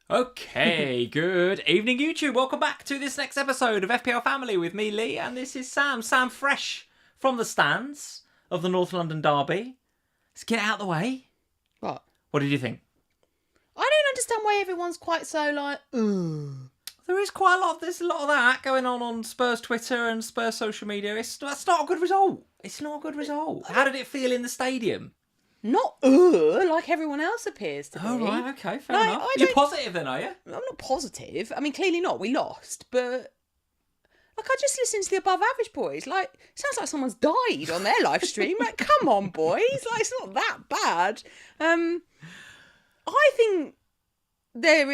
Okay, good evening YouTube. Welcome back to this next episode of FPL Family with me, Lee, and this is Sam. Sam fresh from the stands of the North London derby. Let's get it out of the way. What? What did you think? I don't understand why everyone's quite so like, ugh. There's a lot of that going on Spurs Twitter and Spurs social media. That's not a good result. It's not a good result. How did it feel in the stadium? Not like everyone else appears to be. Oh, right, okay, fair enough. You're positive then, are you? I'm not positive. I mean, clearly not. We lost, but I just listened to the Above Average boys. Like, sounds like someone's died on their live stream. Like, come on, boys. Like, it's not that bad. I think there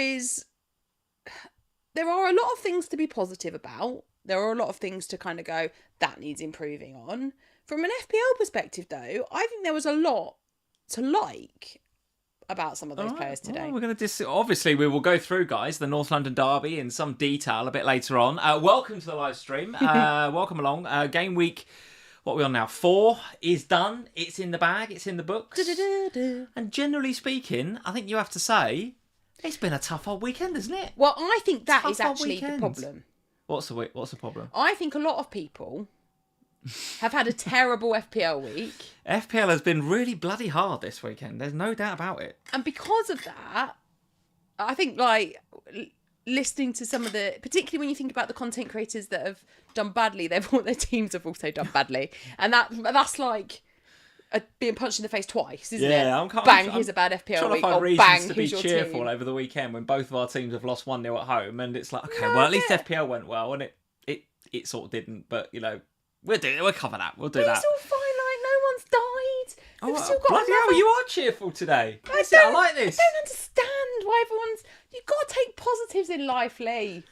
are a lot of things to be positive about. There are a lot of things to kind of go, that needs improving on. From an FPL perspective, though, I think there was a lot to like about some of those players today. We're going to obviously we will go through, guys, the North London derby in some detail a bit later on. Welcome to the live stream. Welcome along. Game week, what are we on now? 4 is done. It's in the bag. It's in the books. And generally speaking, I think you have to say it's been a tough old weekend, isn't it? Well, I think that is actually the problem. What's the problem? I think a lot of people have had a terrible FPL week. FPL has been really bloody hard this weekend. There's no doubt about it. And because of that, I think listening to some of the, particularly when you think about the content creators that have done badly, their teams have also done badly. And that's like being punched in the face twice, isn't it? Bang, here's a bad FPL week. Trying to find reasons bang, to be cheerful over the weekend when both of our teams have lost 1-0 at home. And it's like, okay, well, at least FPL went well. And it sort of didn't. But, you know, we'll cover that. We'll do that. It's all fine, like, no one's died. They've still got bloody hell, you are cheerful today. I like this. I don't understand why you've got to take positives in life, Lee.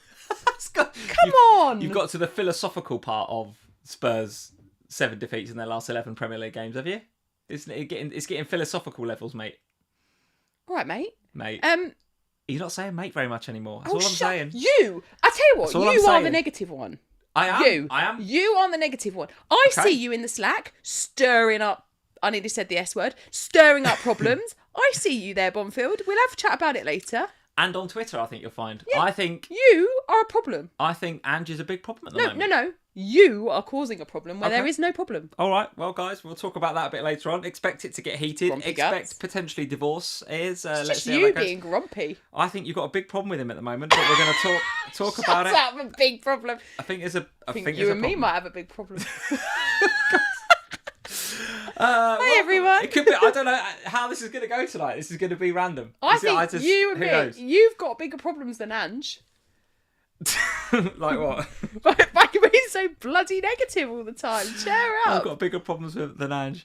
Come on. You've got to the philosophical part of Spurs' 7 defeats in their last 11 Premier League games, have you? It's getting philosophical levels, mate. All right, mate. Mate. He's not saying mate very much anymore. That's all I'm saying. I tell you what, you are the negative one. I am. You are the negative one. I see you in the Slack stirring up, I nearly said the S word, stirring up problems. I see you there, Bonfield. We'll have a chat about it later. And on Twitter, I think you'll find. Yeah, I think you are a problem. I think Ange is a big problem at the moment. No. You are causing a problem where there is no problem. All right. Well, guys, we'll talk about that a bit later on. Expect it to get heated. Grumpy guts. Potentially divorce is. It's let's just see how you that goes. being grumpy. I think you've got a big problem with him at the moment, but we're going to talk about it. Shut up, a big problem. I think there's a. I think you there's and me problem. might have a big problem. Hi everyone. It could be. I don't know how this is going to go tonight. This is going to be random. I think you and me, knows? you've got bigger problems than Ange. Like what? By being so bloody negative all the time. Cheer up. I've got bigger problems than Ange.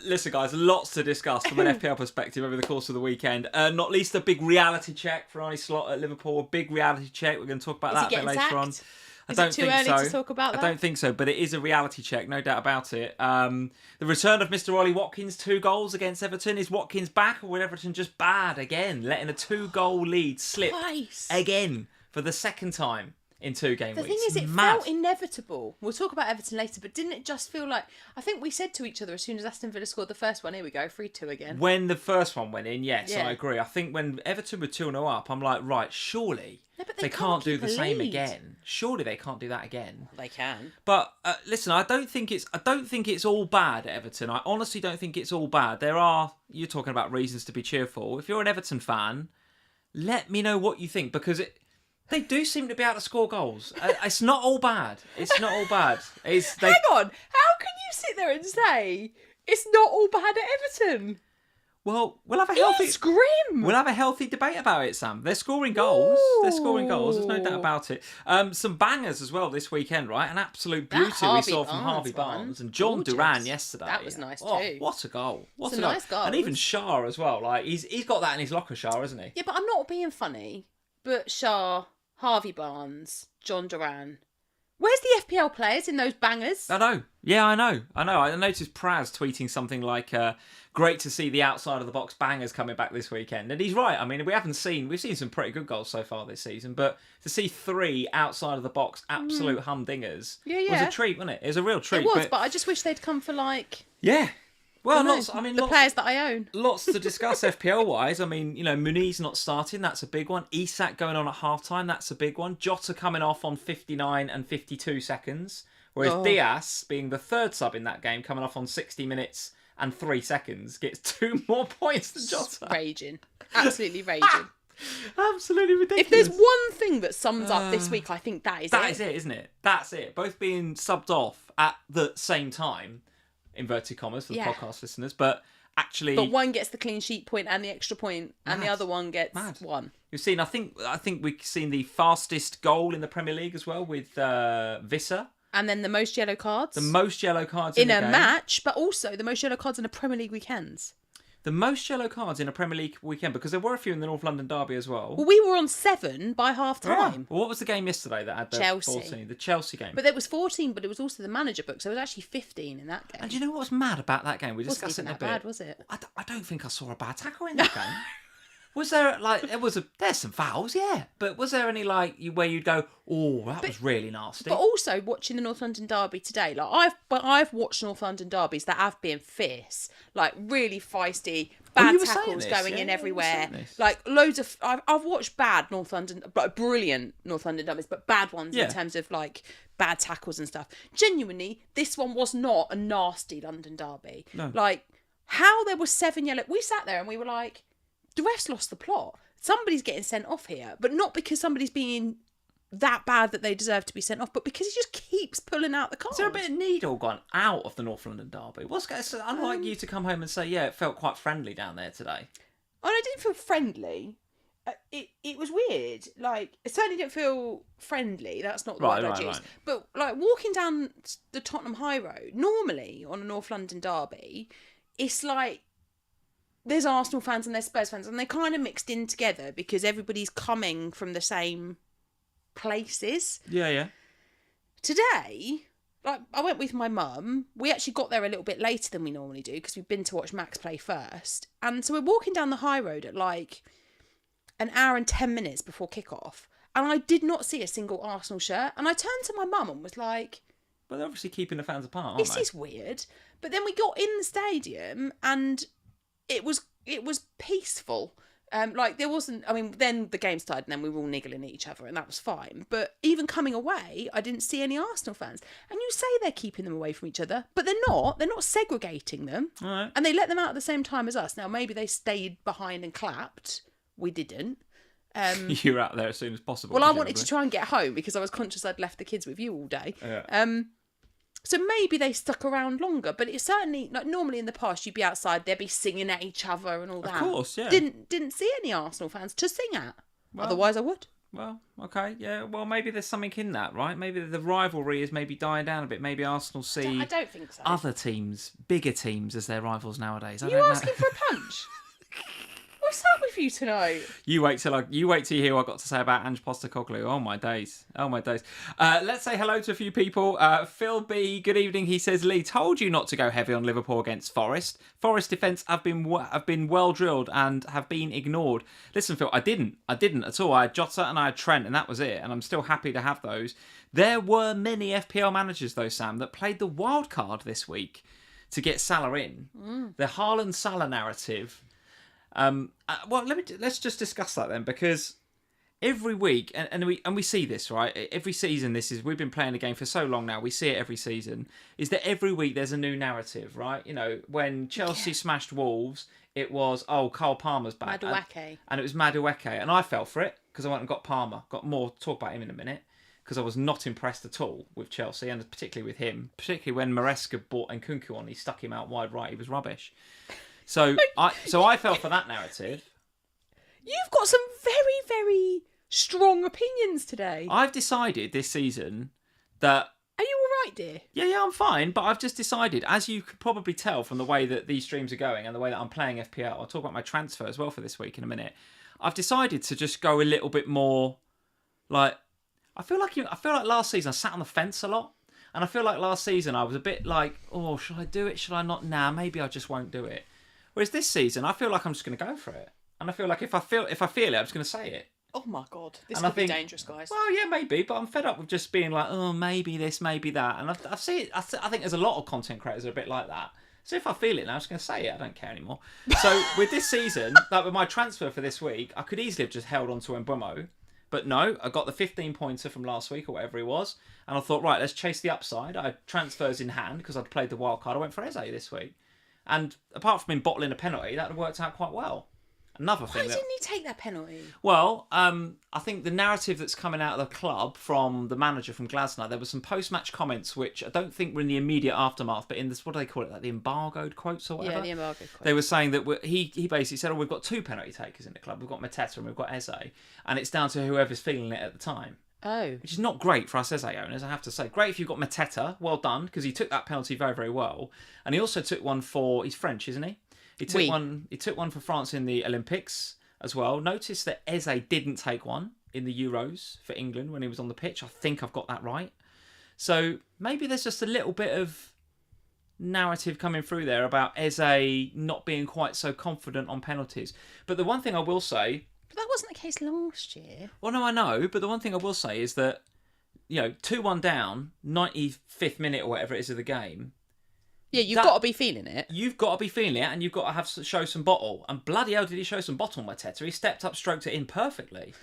Listen, guys, lots to discuss from an FPL perspective over the course of the weekend. Not least a big reality check for Arnie Slot at Liverpool. A big reality check. We're going to talk about that a bit later on. Is it too early to talk about that? I don't think so, but it is a reality check, no doubt about it. The return of Mr. Ollie Watkins, 2 goals against Everton. Is Watkins back, or was Everton just bad again? Letting a 2-goal lead slip again for the second time in 2 game weeks. The thing is, it felt inevitable. We'll talk about Everton later, but didn't it just feel like... I think we said to each other as soon as Aston Villa scored the first one, here we go, 3-2 again. When the first one went in, yes, I agree. I think when Everton were 2-0 up, I'm like, right, surely... No, but they can't do the same again. Surely they can't do that again. They can. But listen, I don't think it's all bad at Everton. I honestly don't think it's all bad. You're talking about reasons to be cheerful. If you're an Everton fan, let me know what you think, because they do seem to be able to score goals. It's not all bad. It's not all bad. Hang on. How can you sit there and say it's not all bad at Everton? Well, we'll have a healthy. It's grim. We'll have a healthy debate about it, Sam. They're scoring goals. Ooh. They're scoring goals. There's no doubt about it. Some bangers as well this weekend, right? An absolute beauty we saw from Harvey Barnes and John Duran yesterday. That was nice too. What a goal! What a nice goal. And even Shah as well. Like he's got that in his locker, Shah, hasn't he? Yeah, but I'm not being funny. But Shah, Harvey Barnes, John Duran. Where's the FPL players in those bangers? I know. Yeah, I know. I noticed Praz tweeting something like, great to see the outside of the box bangers coming back this weekend. And he's right. I mean, we've seen some pretty good goals so far this season, but to see 3 outside of the box absolute humdingers was a treat, wasn't it? It was a real treat. It was, but I just wish they'd come for like... Yeah. Well, No, lots. I mean, the players that I own. lots to discuss FPL wise. I mean, Muniz not starting, that's a big one. Isak going on at half time, that's a big one. Jota coming off on 59 and 52 seconds. Whereas Diaz, being the third sub in that game, coming off on 60 minutes and 3 seconds, gets 2 more points than Jota. Raging. Absolutely raging. Absolutely ridiculous. If there's one thing that sums up this week, I think that is it. That is it, isn't it? That's it. Both being subbed off at the same time, inverted commas for the podcast listeners, but actually... But one gets the clean sheet point and the extra point, and the other one gets one. You've seen, I think we've seen the fastest goal in the Premier League as well with Visser. And then the most yellow cards. The most yellow cards in a game. match, but also the most yellow cards in a Premier League weekends. The most yellow cards in a Premier League weekend, because there were a few in the North London derby as well. Well, we were on 7 by half time. Well, what was the game yesterday that had the Chelsea. 14? The Chelsea game. But there was 14, but it was also the manager book, so it was actually 15 in that game. And do you know what was mad about that game? We discussed it in a bit. Bad, was it? I don't think I saw a bad tackle in that game. Was there there's some fouls, yeah, but was there any where you'd go, oh, that was really nasty? But also watching the North London derby today, I've watched North London derbies that have been fierce, really feisty, bad tackles going in everywhere, loads of. I've watched bad North London, brilliant North London derbies, but bad ones in terms of bad tackles and stuff. Genuinely, this one was not a nasty London derby. No. How there were 7 yellow. We sat there and we were like, the refs lost the plot. Somebody's getting sent off here, but not because somebody's being that bad that they deserve to be sent off, but because he just keeps pulling out the cards. Is there a bit of needle gone out of the North London derby? Unlike you to come home and say, yeah, it felt quite friendly down there today. Oh, I didn't feel friendly. It was weird. It certainly didn't feel friendly. That's not the word I used. But walking down the Tottenham High Road, normally on a North London derby, it's there's Arsenal fans and there's Spurs fans, and they're kind of mixed in together because everybody's coming from the same places. Yeah. Today, I went with my mum. We actually got there a little bit later than we normally do because we've been to watch Max play first. And so we're walking down the high road at an hour and 10 minutes before kickoff. And I did not see a single Arsenal shirt. And I turned to my mum and was like... But they're obviously keeping the fans apart, aren't they? This is weird. But then we got in the stadium and... It was peaceful. There wasn't. I mean, then the game started, and then we were all niggling at each other, and that was fine. But even coming away, I didn't see any Arsenal fans. And you say they're keeping them away from each other, but they're not. They're not segregating them, right. And they let them out at the same time as us. Now maybe they stayed behind and clapped. We didn't. You were out there as soon as possible. Well, I wanted to try and get home because I was conscious I'd left the kids with you all day. Yeah. So maybe they stuck around longer, but it's certainly normally in the past you'd be outside, they'd be singing at each other and all that. Of course, yeah. Didn't see any Arsenal fans to sing at. Well, otherwise I would. Well, okay, yeah. Well, maybe there's something in that, right? Maybe the rivalry is maybe dying down a bit. Maybe Arsenal see I don't think so. Other teams, bigger teams, as their rivals nowadays. You asking for a punch? What's up with you tonight? You wait till you hear what I've got to say about Ange Postecoglou. Oh my days. Let's say hello to a few people. Phil B, good evening. He says, Lee, told you not to go heavy on Liverpool against Forest. Forest defence have been well drilled and have been ignored. Listen, Phil, I didn't at all. I had Jota and I had Trent, and that was it. And I'm still happy to have those. There were many FPL managers though, Sam, that played the wild card this week to get Salah in. The Haaland Salah narrative. Let's just discuss that then, because every week, and we see this, right? Every season, we've been playing the game for so long now. We see it every season. Is that every week there's a new narrative, right? When Chelsea smashed Wolves, it was Cole Palmer's back, Madueke, and it was Madueke, and I fell for it because I went and got Palmer. Got more to talk about him in a minute. Because I was not impressed at all with Chelsea, and particularly with him. Particularly when Maresca brought Nkunku on, he stuck him out wide right. He was rubbish. So I fell for that narrative. You've got some very, very strong opinions today. I've decided this season that... Are you all right, dear? Yeah, I'm fine. But I've just decided, as you could probably tell from the way that these streams are going and the way that I'm playing FPL, I'll talk about my transfer as well for this week in a minute. I've decided to just go a little bit more I feel like last season I sat on the fence a lot. And I feel like last season I was a bit like, oh, should I do it? Should I not? Nah, maybe I just won't do it. Whereas this season, I feel like I'm just going to go for it. And I feel like if I feel it, I'm just going to say it. Oh my God, this could be dangerous, guys. Well, yeah, maybe, but I'm fed up with just being like, oh, maybe this, maybe that. And I think there's a lot of content creators that are a bit like that. So if I feel it now, I'm just going to say it. I don't care anymore. So with this season, like with my transfer for this week, I could easily have just held on to Mbeumo. But no, I got the 15-pointer from last week or whatever it was. And I thought, right, let's chase the upside. I had transfers in hand because I'd played the wild card. I went for Eze this week. And apart from him bottling a penalty, that had worked out quite well. Another thing. Why didn't he take that penalty? Well, I think the narrative that's coming out of the club from the manager from Glasgow, there were some post-match comments which I don't think were in the immediate aftermath, but in this, what do they call it, like the embargoed quotes or whatever? Yeah, the embargoed quotes. They were saying that he basically said, we've got 2 penalty takers in the club. We've got Mateta and we've got Eze, and it's down to whoever's feeling it at the time. Oh. Which is not great for us Eze owners, I have to say. Great if you've got Mateta, well done, because he took that penalty very, very well. And he also took one for, he's French, isn't he? He took one for France in the Olympics as well. Notice that Eze didn't take one in the Euros for England when he was on the pitch. I think I've got that right. So maybe there's just a little bit of narrative coming through there about Eze not being quite so confident on penalties. But the one thing I will say... But that wasn't the case last year. Well, no, I know. But the one thing I will say is that, 2-1 down, 95th minute or whatever it is of the game... Yeah, you've got to be feeling it. You've got to be feeling it, and you've got to show some bottle. And bloody hell, did he show some bottle, Mateta? He stepped up, stroked it in perfectly.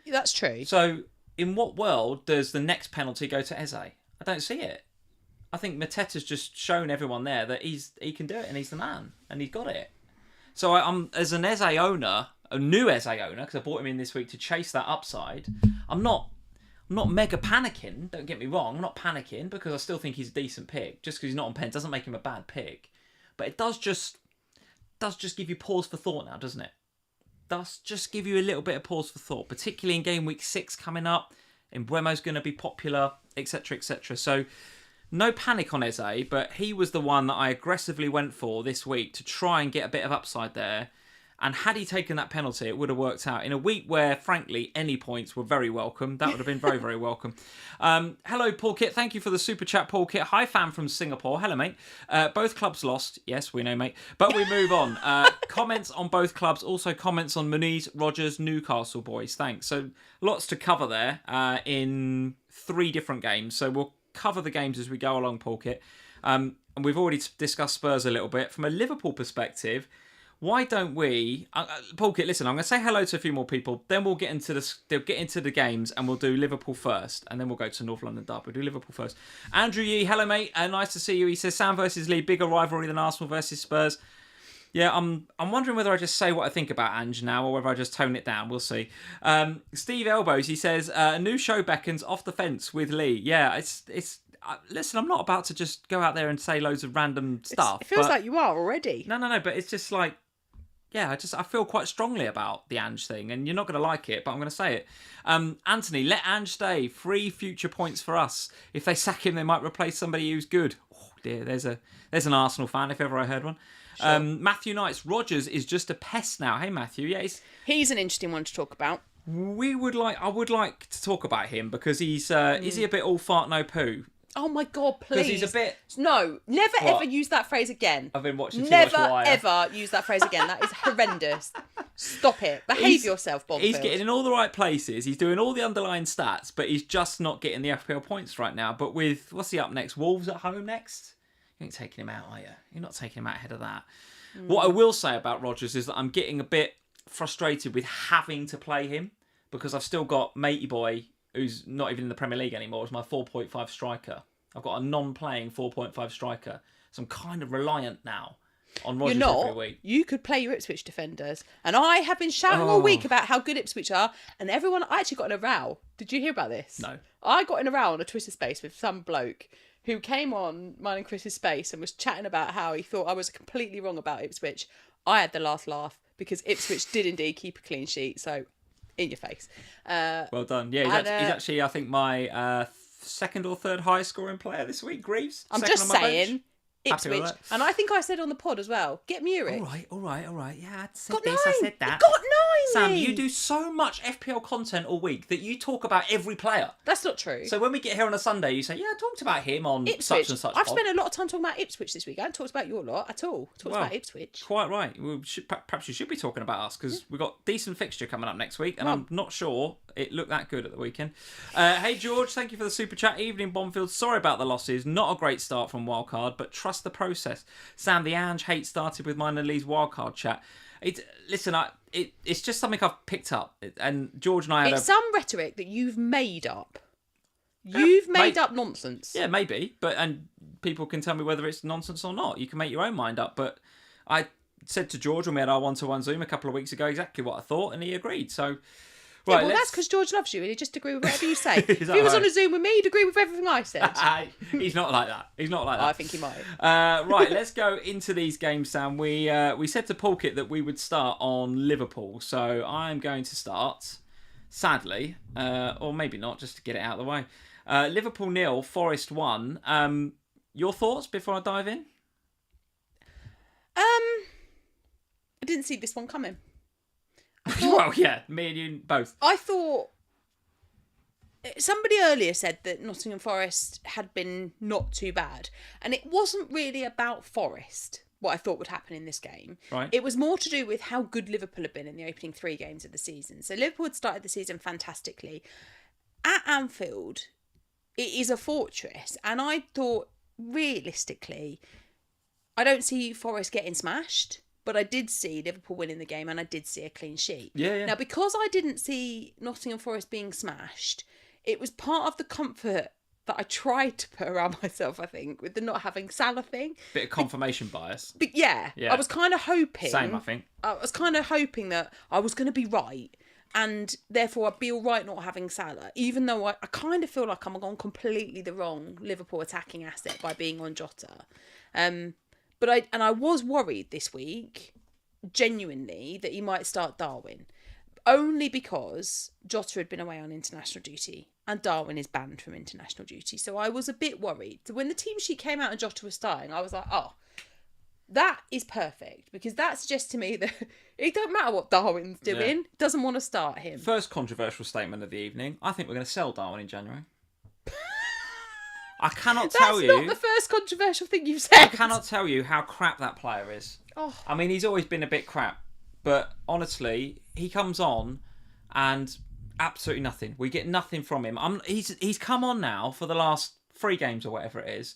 That's true. So, in what world does the next penalty go to Eze? I don't see it. I think Mateta's just shown everyone there that he can do it, and he's the man, and he's got it. So, I'm as an Eze owner, a new Eze owner, because I brought him in this week to chase that upside. I'm not mega panicking, don't get me wrong. I'm not panicking because I still think he's a decent pick. Just because he's not on pen doesn't make him a bad pick. But it does just give you pause for thought now, doesn't it? Does just give you a little bit of pause for thought, particularly in game week 6 coming up. Mbeumo's going to be popular, etc., etc. So no panic on Eze, but he was the one that I aggressively went for this week to try and get a bit of upside there. And had he taken that penalty, it would have worked out. In a week where, frankly, any points were very welcome. That would have been very, very welcome. Hello, Paul Kit. Thank you for the super chat, Paul Kit. Hi, fan from Singapore. Hello, mate. Both clubs lost. Yes, we know, mate. But we move on. Comments on both clubs. Also comments on Muniz, Rogers, Newcastle boys. Thanks. So lots to cover there in 3 different games. So we'll cover the games as we go along, Paul Kit. And we've already discussed Spurs a little bit. From a Liverpool perspective... Why don't we, Paul Kit? Listen, I'm going to say hello to a few more people. Then we'll get into the games, and we'll do Liverpool first, and then we'll go to North London Derby. We'll do Liverpool first. Andrew Yee, hello mate, nice to see you. He says Sam versus Lee, bigger rivalry than Arsenal versus Spurs. Yeah, I'm wondering whether I just say what I think about Ange now, or whether I just tone it down. We'll see. Steve Elbows, he says a new show beckons off the fence with Lee. Yeah, it's. Listen, I'm not about to just go out there and say loads of random stuff. It feels like you are already. No, but it's just like. Yeah, I feel quite strongly about the Ange thing, and you're not going to like it, but I'm going to say it. Anthony, let Ange stay. 3 future points for us. If they sack him, they might replace somebody who's good. Oh dear, there's an Arsenal fan if ever I heard one. Sure. Matthew Knights, Rogers is just a pest now. Hey Matthew, yeah, he's an interesting one to talk about. I would like to talk about him because he's is he a bit all fart no poo? Oh my God, please. Because he's a bit... No, never ever use that phrase again. I've been watching too much Wire. Never ever use that phrase again. That is horrendous. Stop it. Behave yourself, Bonfield. He's getting in all the right places. He's doing all the underlying stats, but he's just not getting the FPL points right now. But with... What's he up next? Wolves at home next? You ain't taking him out, are you? You're not taking him out ahead of that. What I will say about Rodgers is that I'm getting a bit frustrated with having to play him because I've still got Matey Boy, who's not even in the Premier League anymore, as my 4.5 striker. I've got a non-playing 4.5 striker. So I'm kind of reliant now on Rodgers every week. You could play your Ipswich defenders. And I have been shouting all week about how good Ipswich are. And everyone, I actually got in a row. Did you hear about this? No. I got in a row on a Twitter space with some bloke who came on mine and Chris's space and was chatting about how he thought I was completely wrong about Ipswich. I had the last laugh because Ipswich did indeed keep a clean sheet. So, in your face. Well done. Yeah, he's actually, I think, my... second or third highest scoring player this week, Greaves. I'm just saying, Ipswich. And I think I said on the pod as well, get me Erik. All right. Yeah, I said got this, 9. I said that. You got 9, Sam, mate. you do so much FPL content all week that you talk about every player. That's not true. So when we get here on a Sunday, you say, yeah, I talked about him on Ipswich. such and such I've pod. spent a lot of time talking about Ipswich this week. I haven't talked about your lot at all. About Ipswich. Quite right. Perhaps you should be talking about us because we've got decent fixture coming up next week, and I'm not sure It looked that good at the weekend. Hey, George, thank you for the super chat. Evening, Bonfield. Sorry about the losses. Not a great start from Wildcard, but trust the process. Sam, the Ange hate started with mine and Lee's Wildcard chat. It's just something I've picked up. And George and I It's some rhetoric that you've made up. You've made up nonsense. Yeah, maybe. And people can tell me whether it's nonsense or not. You can make your own mind up. But I said to George when we had our one-to-one Zoom a couple of weeks ago exactly what I thought, and he agreed. So, right, that's because George loves you and he just agree with whatever you say. If he was right? on a Zoom with me, he'd agree with everything I said. He's not like that. I think he might. Right, let's go into these games, Sam. We said to Paulkit that we would start on Liverpool, so I'm going to start, sadly, or maybe not, just to get it out of the way. Liverpool 0, Forest 1. Your thoughts before I dive in? I didn't see this one coming. Well, yeah, me and you both. I thought somebody earlier said that Nottingham Forest had been not too bad, and it wasn't really about Forest. What I thought would happen in this game. Right. It was more to do with how good Liverpool had been in the opening 3 games of the season. So Liverpool had started the season fantastically. At Anfield, it is a fortress, and I thought realistically, I don't see Forest getting smashed, but I did see Liverpool winning the game and I did see a clean sheet. Yeah. Now, because I didn't see Nottingham Forest being smashed, it was part of the comfort that I tried to put around myself, I think, with the not having Salah thing. Bit of confirmation bias. But yeah, I was kind of hoping... Same, I think. I was kind of hoping that I was going to be right, and therefore I'd be all right not having Salah, even though I kind of feel like I'm on completely the wrong Liverpool attacking asset by being on Jota. But I was worried this week, genuinely, that he might start Darwin, only because Jota had been away on international duty and Darwin is banned from international duty. So I was a bit worried. So when the team sheet came out and Jota was starting, I was like, oh, that is perfect, because that suggests to me that it don't matter what Darwin's doing, doesn't want to start him. First controversial statement of the evening. I think we're going to sell Darwin in January. I cannot tell you... That's not the first controversial thing you've said. I cannot tell you how crap that player is. Oh. I mean, he's always been a bit crap. But honestly, he comes on and absolutely nothing. We get nothing from him. He's come on now for the last 3 games or whatever it is.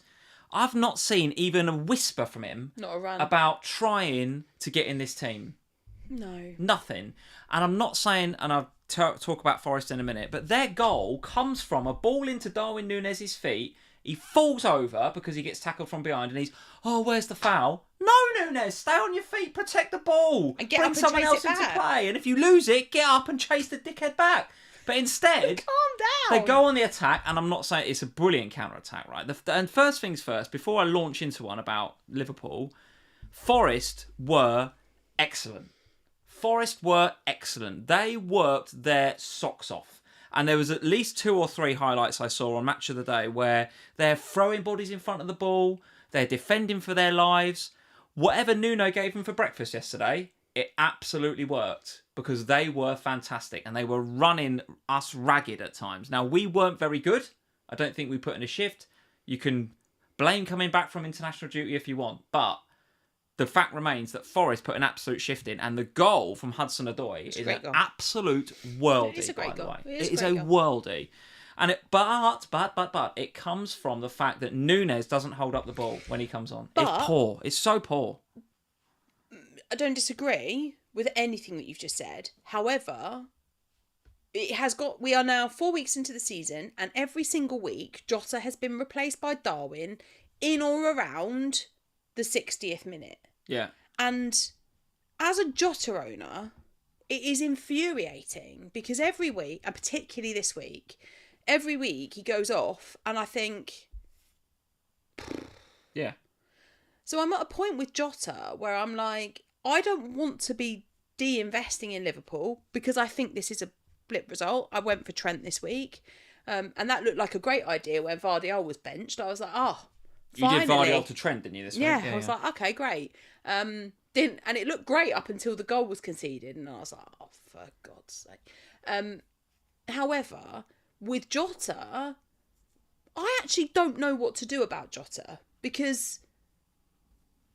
I've not seen even a whisper from him Not a run. about trying to get in this team. No. Nothing. And I'm not saying, and I'll talk about Forest in a minute, but their goal comes from a ball into Darwin Núñez's feet. He falls over because he gets tackled from behind, and he's, oh, where's the foul? No, Núñez, stay on your feet, protect the ball, and get bring up and someone chase else it into back. play, and if you lose it, get up and chase the dickhead back. But instead, calm down. They go on the attack, and I'm not saying it's a brilliant counter-attack, right? And first things first, before I launch into one about Liverpool, Forest were excellent. They worked their socks off. And there was at least 2 or 3 highlights I saw on Match of the Day where they're throwing bodies in front of the ball, they're defending for their lives. Whatever Nuno gave them for breakfast yesterday, it absolutely worked because they were fantastic and they were running us ragged at times. Now, we weren't very good. I don't think we put in a shift. You can blame coming back from international duty if you want, but the fact remains that Forest put an absolute shift in, and the goal from Hudson-Odoi is an absolute worldie. It's a great goal. It is a worldie. And but it comes from the fact that Núñez doesn't hold up the ball when he comes on. It's poor. It's so poor. I don't disagree with anything that you've just said. However, we are now 4 weeks into the season, and every single week Jota has been replaced by Darwin in or around the 60th minute. Yeah. And as a Jota owner, it is infuriating because every week, and particularly this week, every week he goes off and I think... Yeah. So I'm at a point with Jota where I'm like, I don't want to be de-investing in Liverpool because I think this is a blip result. I went for Trent this week. And that looked like a great idea when Vardiol was benched. I was like, oh, finally. You did Vardiol to Trent, didn't you, this week? Yeah, I was like, okay, great. And it looked great up until the goal was conceded, and I was like, oh, for God's sake. However, with Jota, I actually don't know what to do about Jota because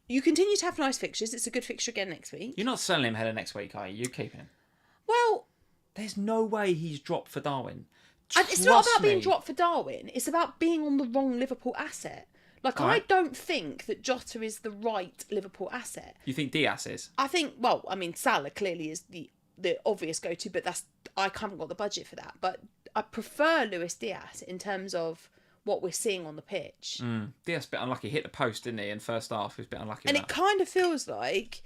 you continue to have nice fixtures. It's a good fixture again next week. You're not selling him ahead of next week, are you? You're keeping him. Well, There's no way he's dropped for Darwin. And it's not about being me. dropped for Darwin. It's about being on the wrong Liverpool asset. Like, All I right. don't think that Jota is the right Liverpool asset. You think Diaz is? I think, well, I mean, Salah clearly is the obvious go-to, but I haven't got the budget for that. But I prefer Luis Diaz in terms of what we're seeing on the pitch. Diaz a bit unlucky. Hit the post, didn't he? In first half, he was a bit unlucky. And with it that. kind of feels like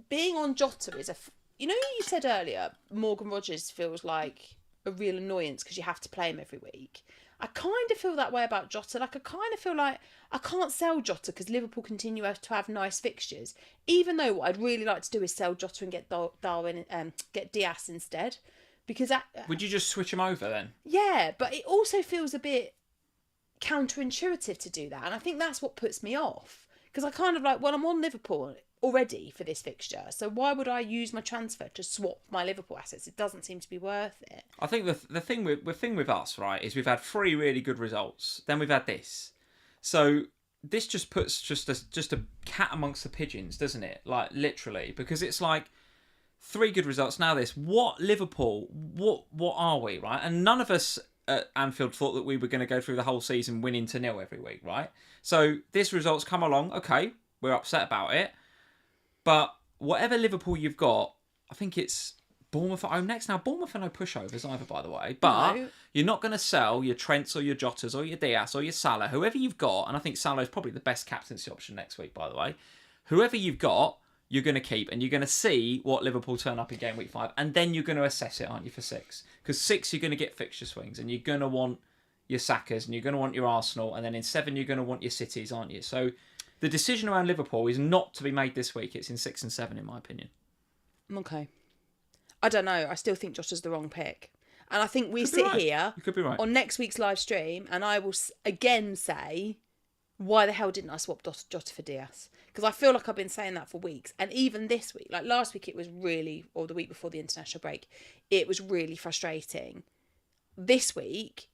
being on Jota is you said earlier, Morgan Rogers feels like a real annoyance because you have to play him every week. I kind of feel that way about Jota. Like, I kind of feel like I can't sell Jota because Liverpool continue to have nice fixtures. Even though what I'd really like to do is sell Jota and get Darwin, get Diaz instead. Because Would you just switch him over then? yeah, but it also feels a bit counterintuitive to do that, and I think that's what puts me off. Because I kind of like, well, I'm on Liverpool already for this fixture, so why would I use my transfer to swap my Liverpool assets? It doesn't seem to be worth it. I think the thing with us, right, is we've had 3 really good results. Then we've had this. So this just puts just a cat amongst the pigeons, doesn't it? Like, literally, because it's like 3 good results, now this. What Liverpool, what are we, right? And none of us at Anfield thought that we were going to go through the whole season winning to 0 every week, right? So this result's come along, okay, we're upset about it. But whatever Liverpool you've got, I think it's Bournemouth at home next. Now, Bournemouth are no pushovers either, by the way. But No. you're not going to sell your Trents or your Jotas or your Diaz or your Salah, whoever you've got. And I think Salah is probably the best captaincy option next week, by the way. Whoever you've got, you're going to keep. And you're going to see what Liverpool turn up in game week 5. And then you're going to assess it, aren't you, for 6? Because 6, you're going to get fixture swings. And you're going to want your Sakas and you're going to want your Arsenal. And then in 7, you're going to want your Cities, aren't you? So the decision around Liverpool is not to be made this week. It's in 6 and 7, in my opinion. Okay. I don't know. I still think Jota's the wrong pick. And I think we Could be sit right. here You could be right. on next week's live stream and I will again say, why the hell didn't I swap Jota for Diaz? Because I feel like I've been saying that for weeks. And even this week, like last week it was really, or the week before the international break, it was really frustrating. This week,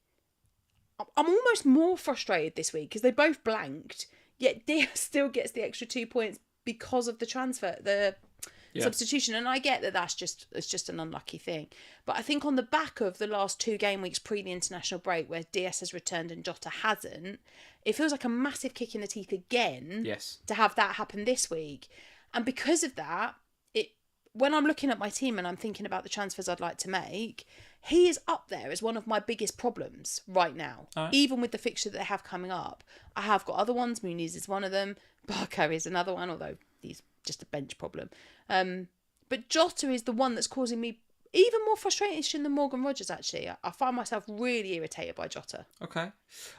I'm almost more frustrated this week because they both blanked. Yet Diaz still gets the extra 2 points because of the transfer, the substitution. And I get that it's just an unlucky thing. But I think on the back of the last 2 game weeks pre the international break where Diaz has returned and Jota hasn't, it feels like a massive kick in the teeth again to have that happen this week. And because of that, when I'm looking at my team and I'm thinking about the transfers I'd like to make, he is up there as one of my biggest problems right now. Right. Even with the fixture that they have coming up. I have got other ones. Muniz is one of them. Barco is another one, although he's just a bench problem. But Jota is the one that's causing me even more frustration than Morgan Rogers, actually. I find myself really irritated by Jota. Okay.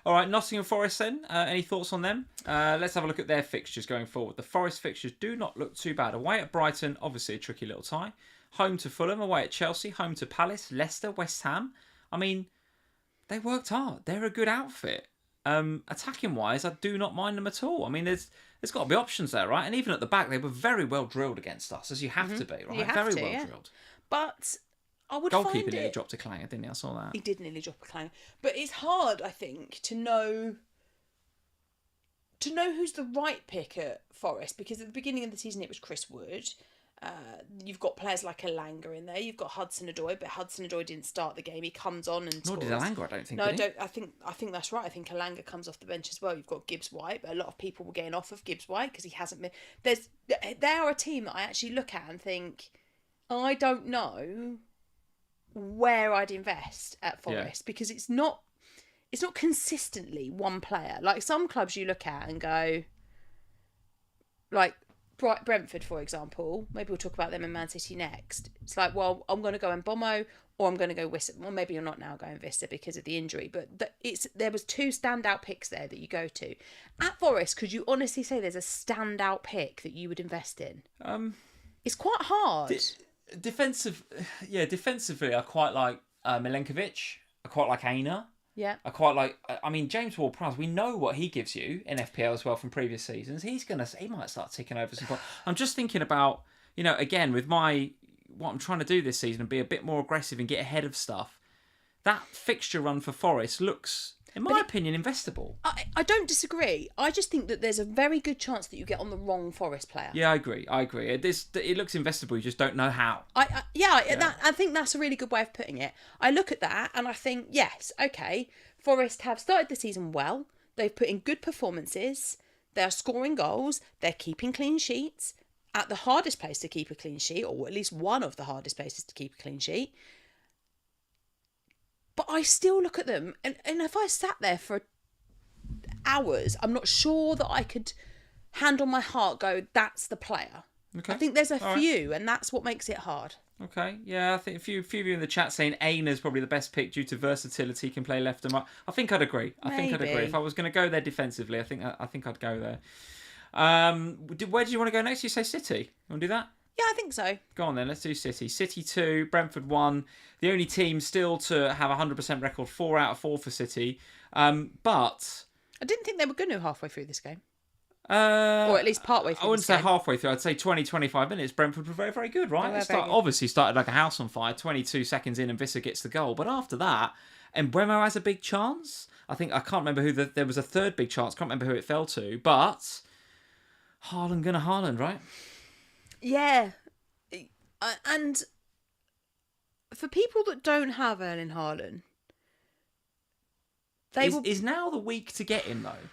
All right, Nottingham Forest then. Any thoughts on them? Let's have a look at their fixtures going forward. The Forest fixtures do not look too bad. Away at Brighton, obviously a tricky little tie. Home to Fulham, away at Chelsea, home to Palace, Leicester, West Ham. I mean, they worked hard. They're a good outfit. Attacking wise, I do not mind them at all. I mean, there's got to be options there, right? And even at the back, they were very well drilled against us, as you have to be, right? You have Very to, well yeah. drilled. But I would Goalkeeper find nearly it... dropped a clanger, didn't he? I saw that. He did nearly drop a clanger. But it's hard, I think, to know who's the right pick at Forest, because at the beginning of the season it was Chris Wood. You've got players like Elanga in there. You've got Hudson-Odoi, but Hudson-Odoi didn't start the game. He comes on and Nor scores. did Elanga, I don't think. No, did he? I think that's right. I think Elanga comes off the bench as well. You've got Gibbs-White, but a lot of people were getting off of Gibbs-White because he hasn't been. They are a team that I actually look at and think, I don't know where I'd invest at Forest because it's not consistently one player. Like some clubs you look at and go, like Brentford, for example. Maybe we'll talk about them in Man City next. It's like, well, I'm going to go in Bomo or I'm going to go Wissa. Well, maybe you're not now going Vista because of the injury, but there was 2 standout picks there that you go to. At Forest, could you honestly say there's a standout pick that you would invest in? It's quite hard. Defensively, I quite like Milenkovic. I quite like Aina. Yeah. I quite like. I mean, James Ward-Prowse. We know what he gives you in FPL as well from previous seasons. He might start ticking over some points. I'm just thinking about, again with what I'm trying to do this season and be a bit more aggressive and get ahead of stuff. That fixture run for Forest looks In my opinion, investable. I don't disagree. I just think that there's a very good chance that you get on the wrong Forest player. Yeah, I agree. It looks investable. You just don't know how. I think that's a really good way of putting it. I look at that and I think, yes, okay, Forest have started the season well. They've put in good performances. They're scoring goals. They're keeping clean sheets at the hardest place to keep a clean sheet, or at least one of the hardest places to keep a clean sheet. But I still look at them, and if I sat there for hours, I'm not sure that I could, hand on my heart, go, that's the player. Okay. I think there's a few, and that's what makes it hard. Okay, yeah, I think a few of you in the chat saying Aina's probably the best pick due to versatility, can play left and right. I think I'd agree. If I was going to go there defensively, I think I'd go there. Where do you want to go next? You say City. You want to do that? Yeah, I think so. Go on then, let's do City. City 2, Brentford 1. The only team still to have a 100% record, 4 out of 4 for City. But I didn't think they were going to halfway through this game. Or at least partway through. I wouldn't say halfway through. I'd say 20, 25 minutes. Brentford were very, very good, right? Obviously started like a house on fire. 22 seconds in and Visser gets the goal. But after that, Mbeumo has a big chance. I can't remember who there was a third big chance. Can't remember who it fell to. But Haaland, right? Yeah. And for people that don't have Erling Haaland, is now the week to get him, though?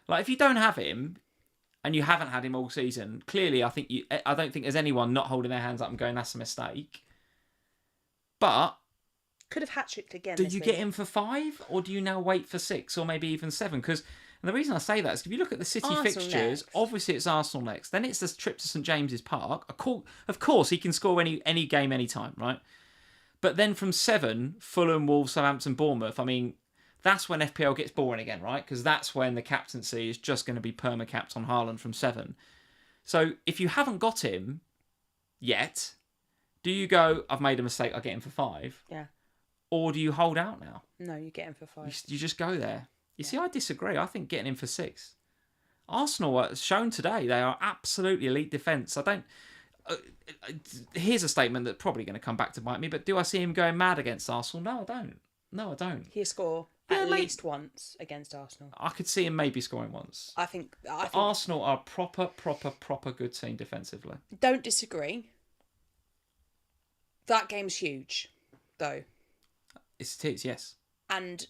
Like, if you don't have him, and you haven't had him all season, clearly I don't think there's anyone not holding their hands up and going, that's a mistake. But could have hat-tricked again. Do you get him for 5, or do you now wait for 6, or maybe even 7? Because the reason I say that is if you look at the City fixtures, next. Obviously it's Arsenal next. Then it's the trip to St James's Park. Of course, he can score any game, any time, right? But then from 7, Fulham, Wolves, Southampton, Bournemouth. I mean, that's when FPL gets boring again, right? Because that's when the captaincy is just going to be perma-capped on Haaland from 7. So if you haven't got him yet, do you go, I've made a mistake, I'll get him for 5? Yeah. Or do you hold out now? No, you get him for 5. You just go there. You see, I disagree. I think getting him for 6. Arsenal are shown today they are absolutely elite defence. I don't. Here's a statement that's probably going to come back to bite me. But do I see him going mad against Arsenal? No, I don't. He'll score at least once against Arsenal. I could see him maybe scoring once. I think Arsenal are proper good team defensively. Don't disagree. That game's huge, though. It is, yes. And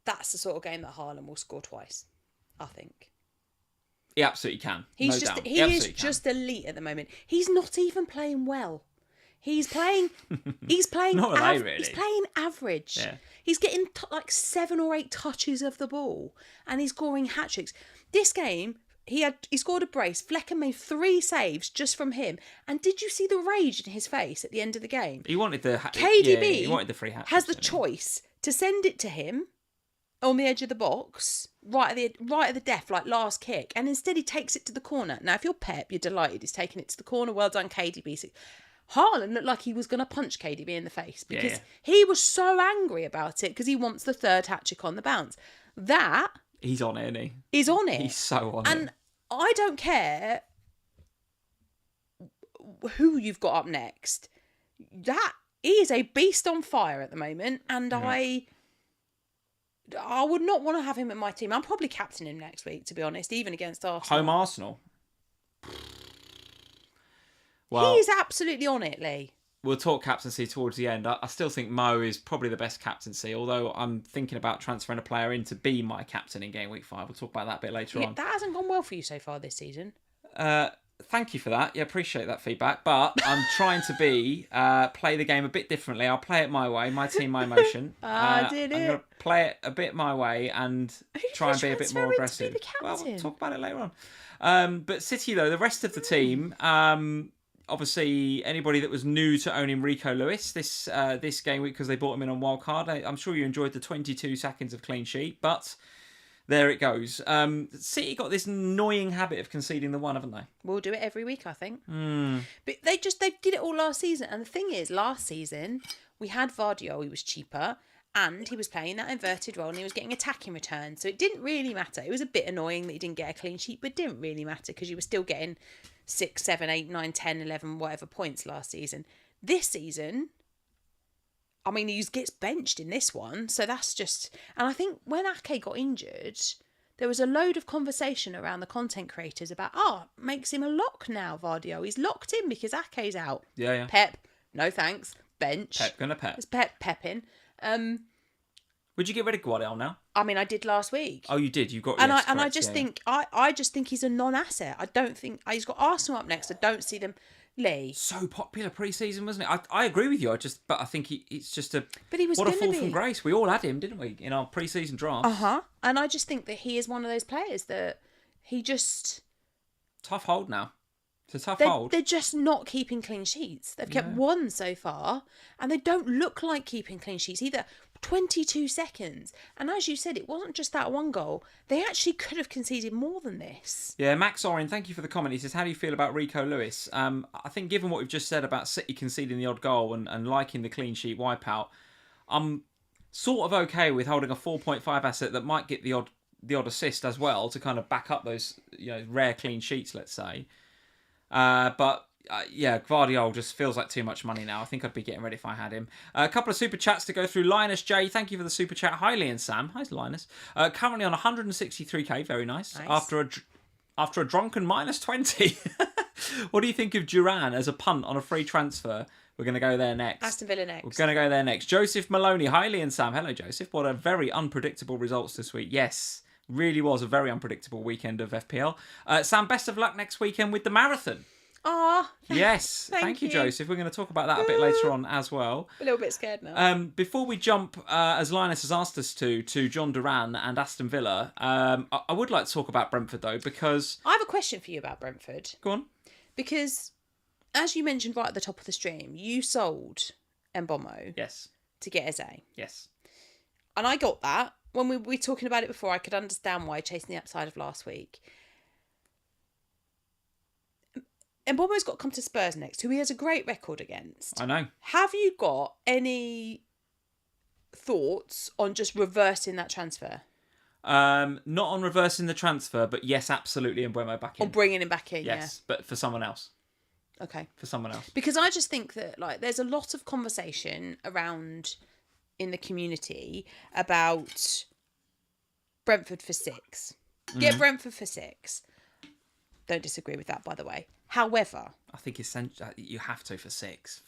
that's the sort of game that Haaland will score twice, I think. He absolutely can. He is just elite at the moment. He's not even playing well. He's playing not really. He's playing average. Yeah. He's getting like 7 or 8 touches of the ball and he's scoring hat-tricks. This game, he scored a brace. Flecker made 3 saves just from him. And did you see the rage in his face at the end of the game? He wanted the KDB he wanted the free hat. Has the choice to send it to him on the edge of the box, right at the death, like last kick, and instead he takes it to the corner. Now, if you're Pep, you're delighted he's taking it to the corner. Well done, KDB. Haaland looked like he was going to punch KDB in the face because he was so angry about it because he wants the 3rd hat-trick on the bounce. He's on it, isn't he? He's on it. He's so on it. And I don't care who you've got up next. He is a beast on fire at the moment, and I would not want to have him in my team. I'm probably captaining him next week, to be honest, even against Arsenal. Home Arsenal. Well, he's absolutely on it, Lee. We'll talk captaincy towards the end. I still think Mo is probably the best captaincy, although I'm thinking about transferring a player in to be my captain in game week 5. We'll talk about that a bit later on. That hasn't gone well for you so far this season. Thank you for that. Yeah, appreciate that feedback. But I'm trying to play the game a bit differently. I'll play it my way, my team, my emotion. I'm going to play it a bit my way and try and be a bit more aggressive. Well, we'll talk about it later on. But City, though, the rest of the team, obviously anybody that was new to owning Rico Lewis this game week because they bought him in on wildcard, I'm sure you enjoyed the 22 seconds of clean sheet, but there it goes. City got this annoying habit of conceding the 1, haven't they? We'll do it every week, I think. But they did it all last season. And the thing is, last season, we had Vardiol, he was cheaper, and he was playing that inverted role and he was getting attacking returns. So it didn't really matter. It was a bit annoying that he didn't get a clean sheet, but it didn't really matter because you were still getting 6, 7, 8, 9, 10, 11, whatever points last season. This season, I mean, he gets benched in this one, so that's just... And I think when Ake got injured, there was a load of conversation around the content creators about, makes him a lock now, Vardio. He's locked in because Ake's out. Yeah. Pep, no thanks. Bench. Pep gonna Pep. It's Pepping. Would you get rid of Guardiola now? I mean, I did last week. Oh, you did. You got. And yes, I just think I just think he's a non-asset. I don't think he's got Arsenal up next. I don't see them. Lee. So popular pre-season, wasn't it? I agree with you. But I think it's just a. But he was. What a fall from grace. We all had him, didn't we, in our pre-season draft? And I just think that he is one of those players that he just. Tough hold now. It's a tough hold. They're just not keeping clean sheets. They've kept one so far, and they don't look like keeping clean sheets either. 22 seconds. And as you said, it wasn't just that one goal. They actually could have conceded more than this. Yeah, Max Oren, thank you for the comment. He says, how do you feel about Rico Lewis? I think given what we've just said about City conceding the odd goal and liking the clean sheet wipeout, I'm sort of okay with holding a 4.5 asset that might get the odd assist as well to kind of back up those rare clean sheets, let's say. Gvardiol just feels like too much money now. I think I'd be getting ready if I had him. A couple of super chats to go through. Linus J, thank you for the super chat. Hi, Lee and Sam. Hi, Linus. Currently on 163k, very nice. After a drunken minus 20. What do you think of Duran as a punt on a free transfer? We're going to go there next. Aston Villa next. We're going to go there next. Joseph Maloney. Hi, Lee and Sam. Hello, Joseph. What a very unpredictable results this week. Yes, really was a very unpredictable weekend of FPL. Sam, best of luck next weekend with the marathon. Yes, thank you, Joseph. We're going to talk about that a bit later on as well. A little bit scared now. Before we jump, as Linus has asked us to John Duran and Aston Villa, I would like to talk about Brentford though, because I have a question for you about Brentford. Go on. Because, as you mentioned right at the top of the stream, you sold Mbomo. Yes. To get Eze. Yes. And I got that. When we were talking about it before, I could understand why chasing the upside of last week. Mbomo's got to come to Spurs next, who he has a great record against. I know. Have you got any thoughts on just reversing that transfer? Not on reversing the transfer, but yes, absolutely, Mbomo back in. Or bringing him back in, yes, but for someone else. Okay. For someone else. Because I just think that there's a lot of conversation around in the community about Brentford for 6. Get Brentford for 6. Don't disagree with that, by the way. However, I think you have to for 6.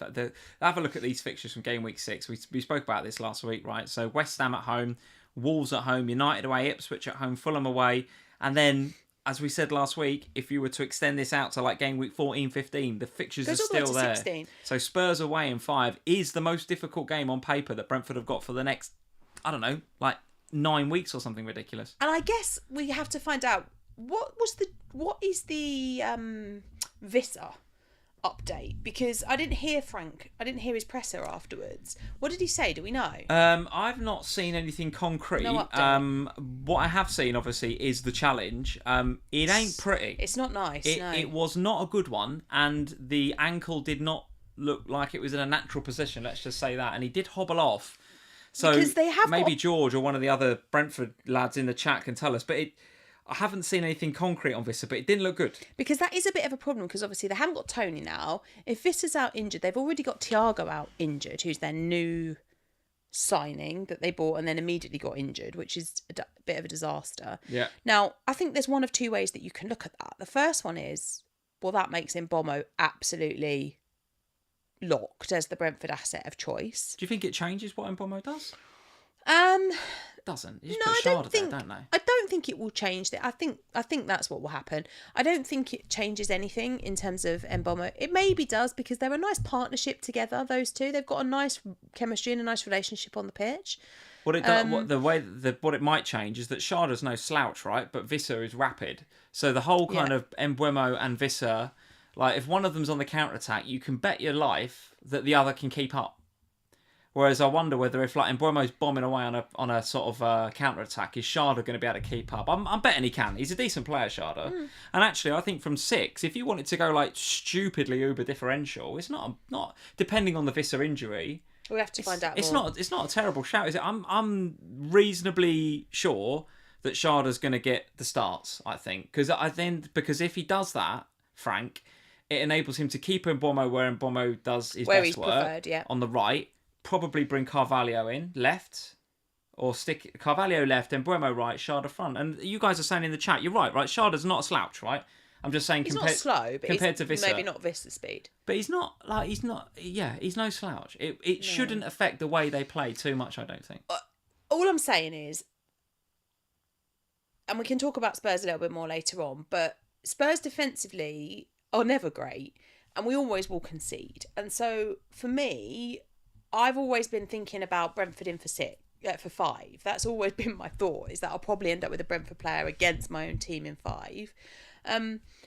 Have a look at these fixtures from game week 6. We spoke about this last week, right? So West Ham at home, Wolves at home, United away, Ipswich at home, Fulham away, and then, as we said last week, if you were to extend this out to game week 14, 15, the fixtures are still there. 16. So Spurs away in 5 is the most difficult game on paper that Brentford have got for the next, 9 weeks or something ridiculous. And I guess we have to find out what is the Visser update, because I didn't hear Frank. I didn't hear his presser afterwards. What did he say? Do we know? I've not seen anything concrete. No update. What I have seen, obviously, is the challenge. It ain't pretty. It's not nice. It was not a good one, and the ankle did not look like it was in a natural position. Let's just say that, and he did hobble off. So because they have maybe George or one of the other Brentford lads in the chat can tell us, but I haven't seen anything concrete on Visser, but it didn't look good. Because that is a bit of a problem, because obviously they haven't got Tony now. If Visser's out injured, they've already got Thiago out injured, who's their new signing that they bought and then immediately got injured, which is a bit of a disaster. Yeah. Now, I think there's one of two ways that you can look at that. The first one is, well, that makes Mbomo absolutely locked as the Brentford asset of choice. Do you think it changes what Mbomo does? It doesn't. You just No, put I Shard don't think. there, don't they? I don't think it will change that. I think that's what will happen. I don't think it changes anything in terms of Mbomo. It maybe does, because they're a nice partnership together. Those two, they've got a nice chemistry and a nice relationship on the pitch. What it does, what it might change is that Sharda's no slouch, right? But Visser is rapid. So the whole kind of Mbuemo and Visser, if one of them's on the counter attack, you can bet your life that the other can keep up. Whereas I wonder whether if Mbuemo's bombing away on a sort of counter attack, is Sharda going to be able to keep up? I'm betting he can. He's a decent player, Sharda. And actually, I think from 6, if you wanted to go stupidly uber differential, it's not depending on the Visser injury. We have to find out. It's not a terrible shout, is it? I'm reasonably sure that Sharda's going to get the starts. I think because if he does that, Frank, it enables him to keep Mbomo where Mbomo does his best work on the right. probably bring Carvalho in left, or stick Carvalho left and Bremo right, Sharda front. And you guys are saying in the chat, you're right? Sharda's not a slouch, right? I'm just saying he's not slow, but compared to Visser, maybe not Visser speed. but he's no slouch. It shouldn't affect the way they play too much, I don't think. All I'm saying is, and we can talk about Spurs a little bit more later on, but Spurs defensively are never great, and we always will concede. And so for me, I've always been thinking about Brentford in for 5. That's always been my thought, is that I'll probably end up with a Brentford player against my own team in 5.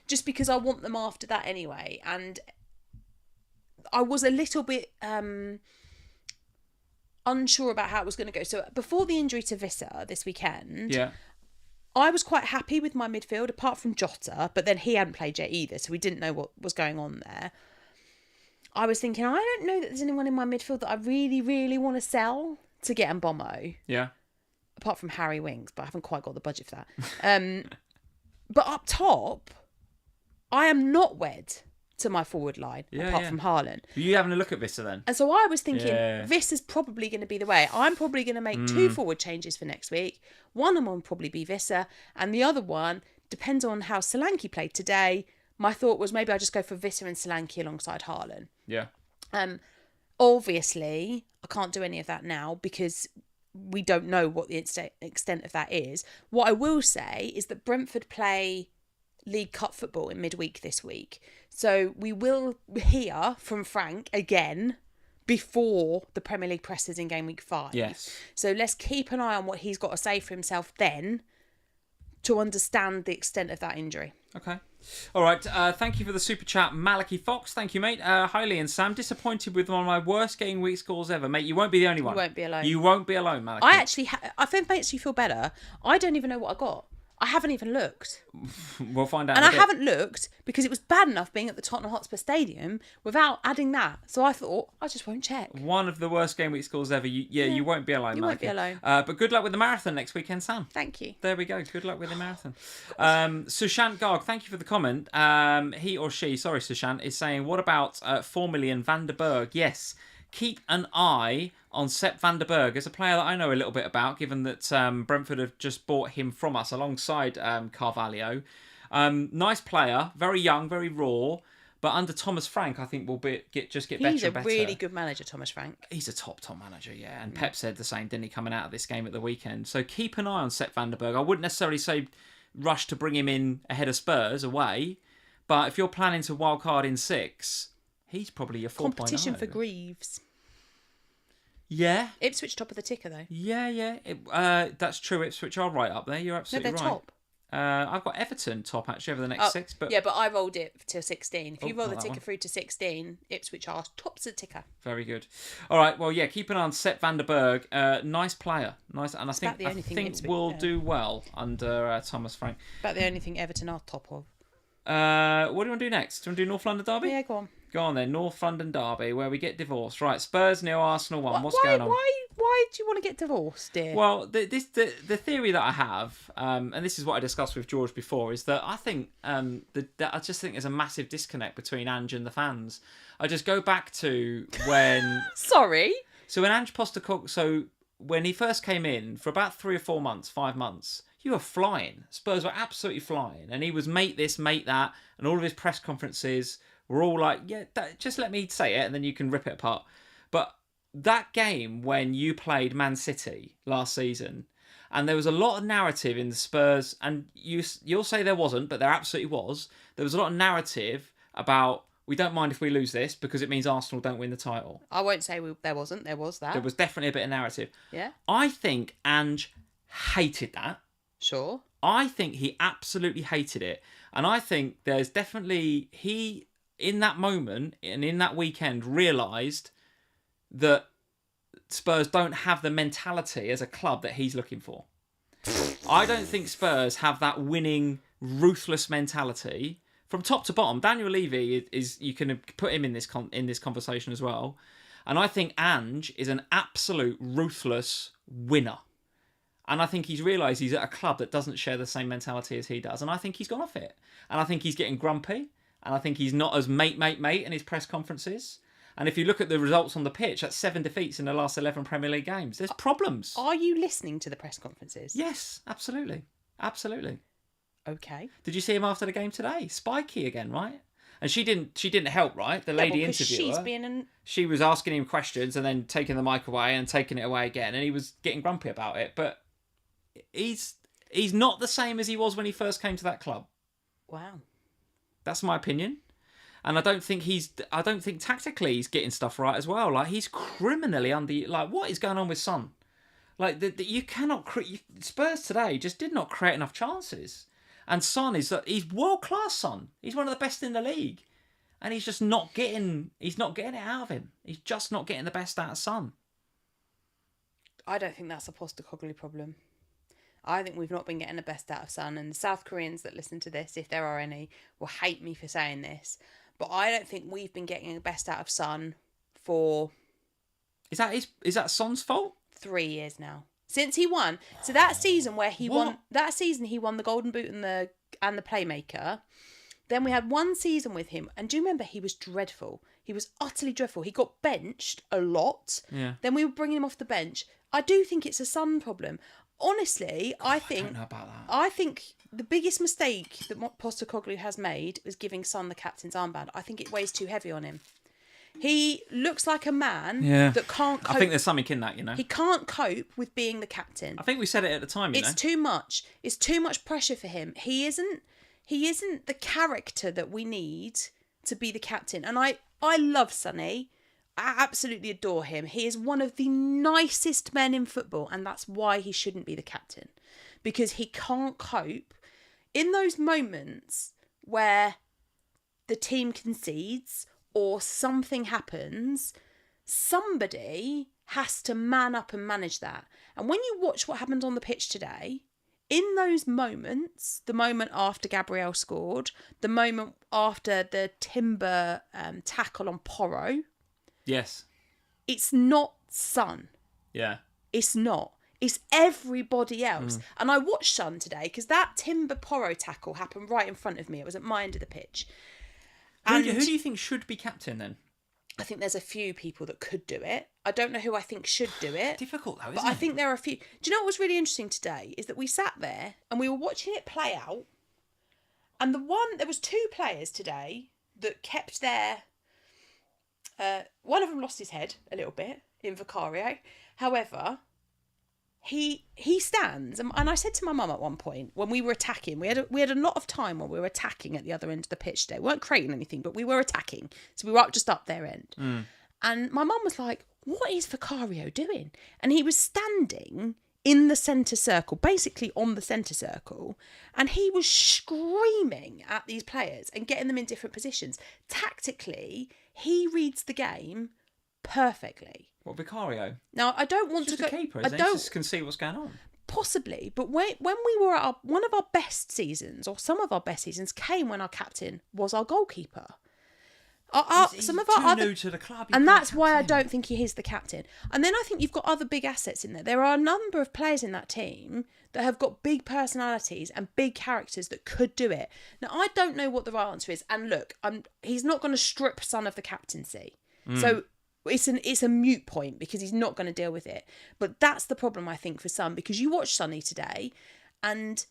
Just because I want them after that anyway. And I was a little bit unsure about how it was going to go. So before the injury to Visser this weekend, I was quite happy with my midfield, apart from Jota, but then he hadn't played yet either, so we didn't know what was going on there. I was thinking, I don't know that there's anyone in my midfield that I really, really want to sell to get Mbommo. Yeah. Apart from Harry Winks, but I haven't quite got the budget for that. But up top, I am not wed to my forward line, apart from Haaland. Are you having a look at Visser then? And so I was thinking, Visser's probably going to be the way. I'm probably going to make 2 forward changes for next week. One of them will probably be Visser, and the other one depends on how Solanke played today. My thought was maybe I'll just go for Visser and Solanke alongside Haaland. Yeah. Obviously, I can't do any of that now because we don't know what the extent of that is. What I will say is that Brentford play League Cup football in midweek this week. So we will hear from Frank again before the Premier League presses in game week 5. Yes. So let's keep an eye on what he's got to say for himself then to understand the extent of that injury. Okay. All right. Thank you for the super chat, Malachi Fox. Thank you, mate. Hi, Lee and Sam. Disappointed with one of my worst game week scores ever. Mate, you won't be the only one. You won't be alone. You won't be alone, Malachi. I think it makes you feel better. I don't even know what I got. I haven't even looked. We'll find out. And I haven't looked because it was bad enough being at the Tottenham Hotspur Stadium without adding that. So I thought, I just won't check. One of the worst game week scores ever. You won't be alone, You won't be alone. But good luck with the marathon next weekend, Sam. Thank you. There we go. Good luck with the marathon. Sushant Garg, thank you for the comment. He or she, sorry, Sushant, is saying, what about 4 million Van der Berg? Yes. Keep an eye on Sepp van der Berg as a player that I know a little bit about, given that Brentford have just bought him from us alongside Carvalho. Nice player, very young, very raw, but under Thomas Frank, I think will get better and better. He's a really good manager, Thomas Frank. He's a top manager, yeah. And Pep said the same, didn't he, coming out of this game at the weekend? So keep an eye on Sepp van der Berg. I wouldn't necessarily say rush to bring him in ahead of Spurs away, but if you're planning to wildcard in 6... he's probably your 4.0. Competition for Greaves. Yeah. Ipswich top of the ticker, though. Yeah. That's true. Ipswich are right up there. You're absolutely right. No, they're top. I've got Everton top, actually, over the next 6. But yeah, but I rolled it to 16. If you roll the ticker through to 16, Ipswich are tops of the ticker. Very good. All right, well, yeah, keep an eye on Sepp van der Berg. Nice player. Nice, and I think will do well under Thomas Frank. About the only thing Everton are top of. What do you want to do next? Do you want to do North London Derby? Yeah, go on. Go on then, North London Derby, where we get divorced. Right, Spurs 0, Arsenal 1. What's going on? Why do you want to get divorced, dear? Well, the theory that I have, and this is what I discussed with George before, is that I think I just think there's a massive disconnect between Ange and the fans. I just go back to when Sorry. So when Ange Postecoglou, when he first came in for about 3 or 4 months, 5 months, you were flying. Spurs were absolutely flying, and he was mate this, mate that, and all of his press conferences were all like, yeah, just let me say it, and then you can rip it apart. But that game when you played Man City last season, and there was a lot of narrative in the Spurs, and you'll say there wasn't, but there absolutely was. There was a lot of narrative about, we don't mind if we lose this because it means Arsenal don't win the title. I won't say there wasn't. There was that. There was definitely a bit of narrative. Yeah. I think Ange hated that. Sure. I think he absolutely hated it. And I think there's definitely, he, in that moment and in that weekend, realised that Spurs don't have the mentality as a club that he's looking for. I don't think Spurs have that winning, ruthless mentality from top to bottom. Daniel Levy is you can put him in this conversation as well. And I think Ange is an absolute ruthless winner. And I think he's realised he's at a club that doesn't share the same mentality as he does. And I think he's gone off it. And I think he's getting grumpy. And I think he's not as mate in his press conferences. And if you look at the results on the pitch, that's 7 defeats in the last 11 Premier League games. There's problems. Are you listening to the press conferences? Yes, absolutely. Absolutely. Okay. Did you see him after the game today? Spiky again, right? And she didn't help, right? The lady interviewer. She was asking him questions and then taking the mic away and taking it away again, and he was getting grumpy about it. But he's not the same as he was when he first came to that club. Wow. That's my opinion. And I don't think tactically he's getting stuff right as well. Like, he's criminally what is going on with Son? Like, you cannot Spurs today just did not create enough chances. And Son he's world class. Son, he's one of the best in the league, and he's just not getting it out of him. He's just not getting the best out of Son. I don't think that's a Postecoglou problem. I think we've not been getting the best out of Son, and the South Koreans that listen to this, if there are any, will hate me for saying this, but I don't think we've been getting the best out of Son for. Is that Son's fault? 3 years now. Since he won. So that season where he won the Golden Boot and the Playmaker. Then we had one season with him, and do you remember he was dreadful? He was utterly dreadful. He got benched a lot. Yeah. Then we were bringing him off the bench. I do think it's a Son problem. Honestly, I don't know about that. I think the biggest mistake that Postecoglou has made was giving Son the captain's armband. I think it weighs too heavy on him. He looks like a man that can't cope. I think there's something in that, He can't cope with being the captain. I think we said it at the time, It's too much. It's too much pressure for him. He isn't the character that we need to be the captain. And I love Sonny. I absolutely adore him. He is one of the nicest men in football, and that's why he shouldn't be the captain. Because he can't cope in those moments where the team concedes or something happens. Somebody has to man up and manage that. And when you watch what happened on the pitch today, in those moments, the moment after Gabriel scored, the moment after the Timber tackle on Porro, yes, it's not Son. Yeah. It's not. It's everybody else. And I watched Son today because that Timber Porro tackle happened right in front of me. It was at my end of the pitch. Who do you think should be captain then? I think there's a few people that could do it. I don't know who I think should do it. Difficult though, isn't it? But I think there are a few. Do you know what was really interesting today? Is that we sat there and we were watching it play out. And there was 2 players today that kept their. One of them lost his head a little bit in Vicario. However, he stands, and I said to my mum at one point when we were attacking, we had a lot of time when we were attacking at the other end of the pitch today. We weren't creating anything, but we were attacking, so we were just up their end. And my mum was like, "What is Vicario doing?" And he was standing in the centre circle, basically on the centre circle, and he was screaming at these players and getting them in different positions. Tactically, he reads the game perfectly. What, Vicario? Now, I don't want to go. Keeper, I don't. Just can see what's going on. Possibly, but when we were at one of our best seasons, or some of our best seasons, came when our captain was our goalkeeper. He's too new to the club, and that's why I don't think he is the captain. And then I think you've got other big assets in there. There are a number of players in that team that have got big personalities and big characters that could do it. Now, I don't know what the right answer is. And look, he's not going to strip Son of the captaincy. So it's a moot point because he's not going to deal with it. But that's the problem, I think, for Son, because you watch Sonny today and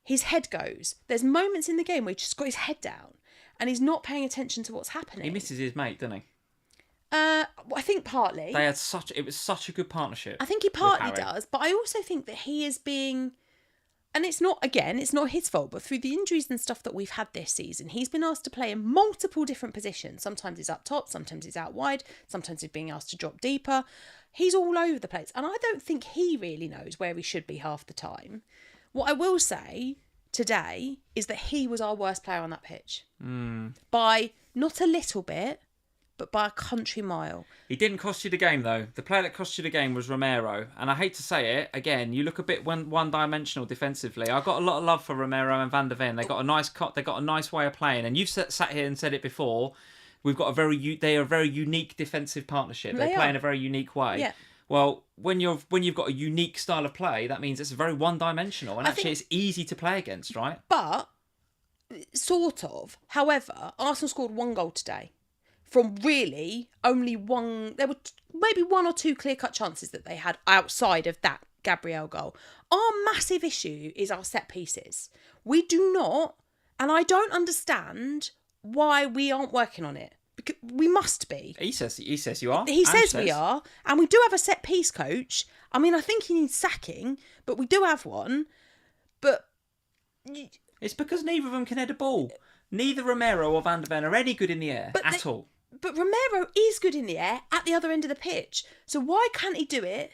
his head goes. There's moments in the game where he's just got his head down and he's not paying attention to what's happening. He misses his mate, doesn't he? I think partly. It was such a good partnership. I think he partly does, but I also think that he is being, and it's not his fault, but through the injuries and stuff that we've had this season, he's been asked to play in multiple different positions. Sometimes he's up top, sometimes he's out wide, sometimes he's being asked to drop deeper. He's all over the place, and I don't think he really knows where he should be half the time. What I will say today is that he was our worst player on that pitch. By not a little bit, but by a country mile. He didn't cost you the game, though. The player that cost you the game was Romero. And I hate to say it, again, you look a bit one-dimensional defensively. I've got a lot of love for Romero and Van der Ven. They got a nice way of playing. And you've sat here and said it before. They are a very unique defensive partnership. They play in a very unique way. Yeah. Well, when you've got a unique style of play, that means it's very one-dimensional. And it's easy to play against, right? But, sort of. However, Arsenal scored 1 goal today. from really only one. There were maybe one or two clear-cut chances that they had outside of that Gabriel goal. Our massive issue is our set pieces. We do not, and I don't understand why we aren't working on it. Because we must be. He says you are. He says we are, and we do have a set piece coach. I mean, I think he needs sacking, but we do have one. But it's because neither of them can head a ball. Neither Romero or Van der Ven are any good in the air at all. But Romero is good in the air at the other end of the pitch. So why can't he do it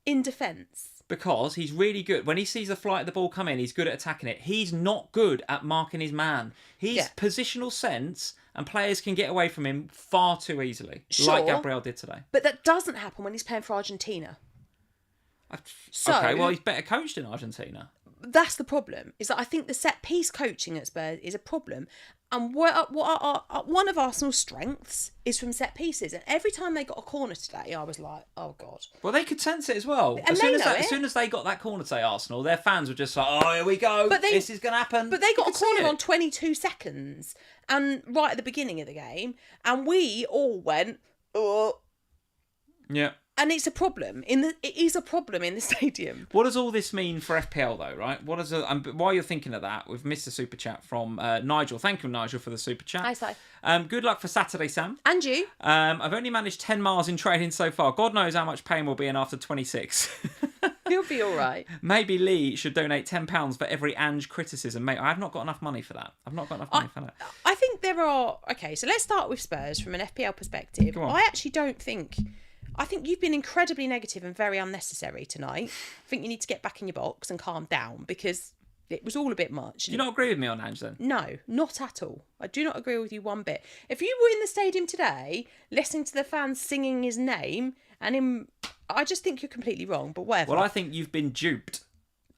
in defence? Because he's really good. When he sees the flight of the ball come in, he's good at attacking it. He's not good at marking his man. He's positional sense, and players can get away from him far too easily, like Gabriel did today. But that doesn't happen when he's playing for Argentina. Okay, well, he's better coached in Argentina. That's the problem, is that I think the set piece coaching at Spurs is a problem. And one of Arsenal's strengths is from set pieces. And every time they got a corner today, I was like, oh, God. Well, they could sense it as well. And as soon as they got that corner today, Arsenal, their fans were just like, oh, here we go. This is going to happen. But they got a corner on 22 seconds and right at the beginning of the game. And we all went, oh. Yeah. And it's a problem. It is a problem in the stadium. What does all this mean for FPL though, right? While you're thinking of that, we've missed a super chat from Nigel. Thank you, Nigel, for the super chat. Hi, Si. Good luck for Saturday, Sam. And you. I've only managed 10 miles in training so far. God knows how much pain we'll be in after 26. You'll be all right. Maybe Lee should donate £10 for every Ange criticism. Mate, I've not got enough money for that. I think there are... Okay, so let's start with Spurs from an FPL perspective. Go on. I actually don't think... I think you've been incredibly negative and very unnecessary tonight. I think you need to get back in your box and calm down because it was all a bit much. Do you not agree with me on Ange then? No, not at all. I do not agree with you one bit. If you were in the stadium today, listening to the fans singing his name, I just think you're completely wrong, but whatever. Well, I think you've been duped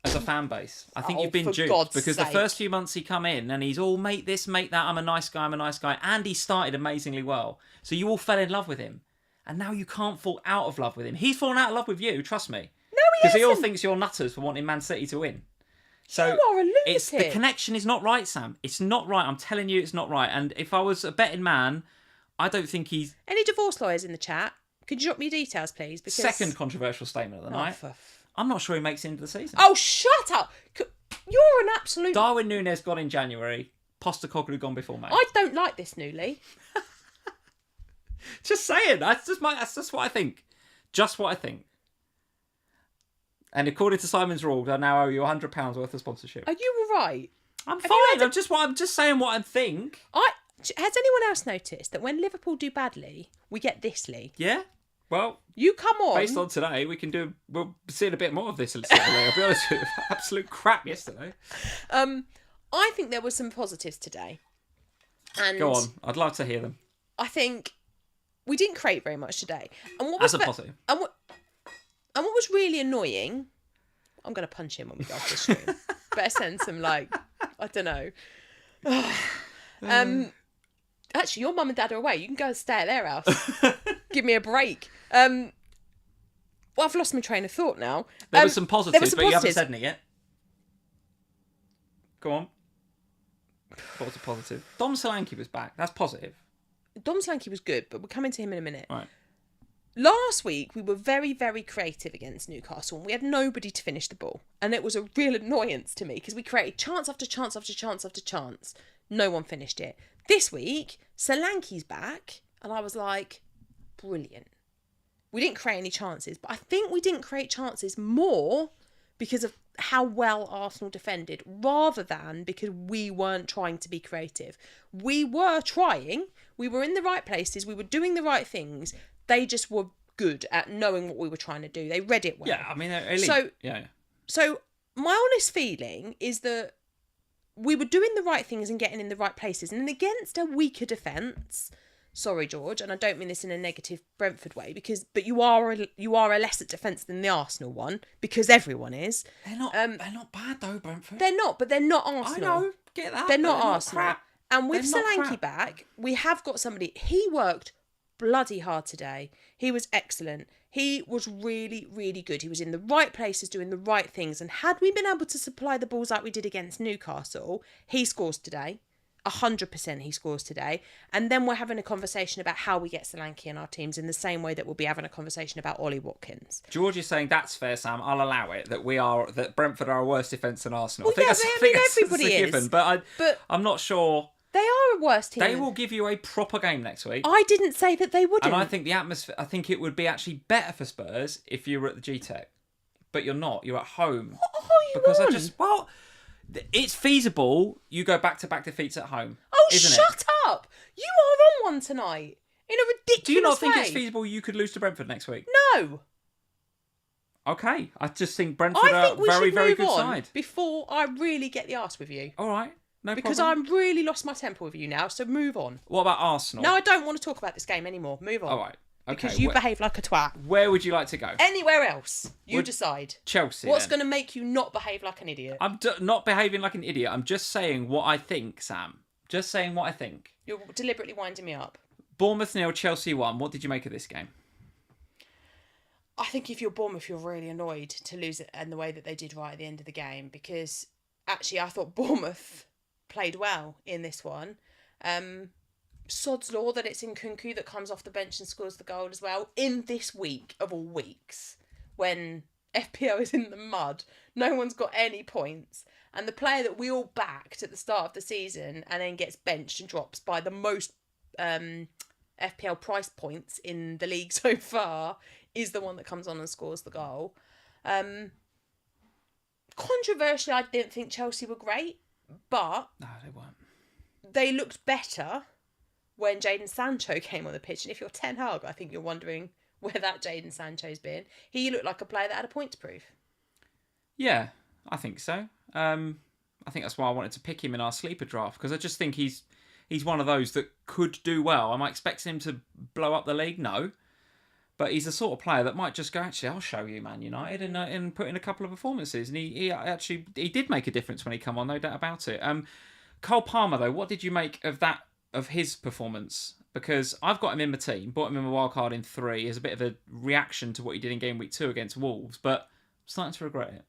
as a fan base. I think you've been duped God's because sake. The first few months he come in and he's all, mate this, mate that, I'm a nice guy. And he started amazingly well. So you all fell in love with him. And now you can't fall out of love with him. He's fallen out of love with you, trust me. No, he Because he all hasn't. thinks you're nutters for wanting Man City to win. So You are a lunatic. the connection is not right, Sam. It's not right. I'm telling you it's not right. And if I was a betting man, I don't think he's... Any divorce lawyers in the chat? Could you drop me details, please? Because... Second controversial statement of the night. I'm not sure he makes it into the season. Oh, shut up! You're an absolute... Darwin Núñez gone in January. Postecoglou gone before May. I don't like this, Newly. Just saying. That's just what I think. Just what I think. And according to Simon's rules, I now owe you £100 worth of sponsorship. Are you all right? I'm fine. I'm just saying what I think. Has anyone else noticed that when Liverpool do badly, we get this, Lee? Yeah. Well, you come on. Based on today, we'll see a bit more of this today. I'll be honest with you. Absolute crap yesterday. I think there were some positives today. And go on. I'd love to hear them. I think we didn't create very much today. And what was positive. And what was really annoying, I'm going to punch him when we go off the stream. Better send some, I don't know. Actually, your mum and dad are away. You can go and stay at their house. Give me a break. Well, I've lost my train of thought now. There were some positives, but you haven't said any yet. Go on. What was a positive? Dom Solanke was back. That's positive. Dom Solanke was good, but we're coming to him in a minute. Right. Last week, we were very, very creative against Newcastle, and we had nobody to finish the ball. And it was a real annoyance to me, because we created chance after chance after chance after chance. No one finished it. This week, Solanke's back, and I was like, brilliant. We didn't create any chances, but I think we didn't create chances more because of how well Arsenal defended, rather than because we weren't trying to be creative. We were trying. We were in the right places. We were doing the right things. They just were good at knowing what we were trying to do. They read it well. Yeah, I mean, they're elite. So my honest feeling is that we were doing the right things and getting in the right places. And against a weaker defence, sorry, George, and I don't mean this in a negative Brentford way, but you are a less at defence than the Arsenal one, because everyone is. They're not bad though, Brentford. They're not, but they're not Arsenal. I know, get that. They're not Arsenal. Crap. And with Solanke back, we have got somebody. He worked bloody hard today. He was excellent. He was really, really good. He was in the right places doing the right things. And had we been able to supply the balls like we did against Newcastle, he scores today. 100% he scores today. And then we're having a conversation about how we get Solanke in our teams in the same way that we'll be having a conversation about Ollie Watkins. George is saying that's fair, Sam. I'll allow it that Brentford are a worse defence than Arsenal. Well, everybody is. Given, but I'm not sure. They are a worse team. They will give you a proper game next week. I didn't say that they wouldn't. And I think the atmosphere. I think it would be actually better for Spurs if you were at the G-Tech, but you're not. You're at home. What are you on? It's feasible. You go back-to-back defeats at home. Oh, isn't shut up! You are on one tonight in a ridiculous way. Do you not think it's feasible you could lose to Brentford next week? No. Okay, I just think Brentford are a very, very good side. Before I really get the arse with you. All right, no because problem. I'm really lost my temper with you now. So move on. What about Arsenal? No, I don't want to talk about this game anymore. Move on. All right. Okay, because you behave like a twat. Where would you like to go? Anywhere else. You decide. Chelsea. What's going to make you not behave like an idiot? I'm not behaving like an idiot. I'm just saying what I think, Sam. Just saying what I think. You're deliberately winding me up. Bournemouth 0, Chelsea 1. What did you make of this game? I think if you're Bournemouth, you're really annoyed to lose it in the way that they did right at the end of the game, because actually I thought Bournemouth played well in this one. Sod's law that it's Nkunku that comes off the bench and scores the goal as well in this week of all weeks when FPL is in the mud. No one's got any points. And the player that we all backed at the start of the season and then gets benched and drops by the most FPL price points in the league so far is the one that comes on and scores the goal. Controversially, I didn't think Chelsea were great, but no, they weren't. They looked better when Jadon Sancho came on the pitch. And if you're Ten Hag, I think you're wondering where that Jadon Sancho's been. He looked like a player that had a point to prove. Yeah, I think so. I think that's why I wanted to pick him in our sleeper draft, because I just think he's one of those that could do well. Am I expecting him to blow up the league? No. But he's the sort of player that might just go, actually, I'll show you Man United and put in a couple of performances. And he did make a difference when he come on, no doubt about it. Cole Palmer, though, what did you make of his performance? Because I've got him in my team, bought him in my wildcard in 3 as a bit of a reaction to what he did in game week 2 against Wolves, but I'm starting to regret it.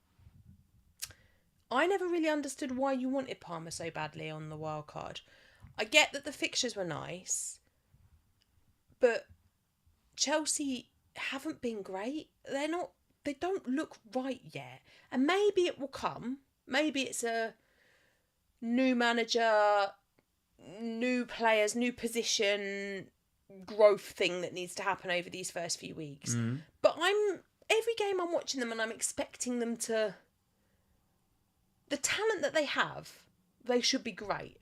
I never really understood why you wanted Palmer so badly on the wildcard. I get that the fixtures were nice, but Chelsea haven't been great. They don't look right yet. And maybe it will come. Maybe it's a new manager, new players, new position, growth thing that needs to happen over these first few weeks. Mm. But every game I'm watching them and I'm expecting them to... The talent that they have, they should be great.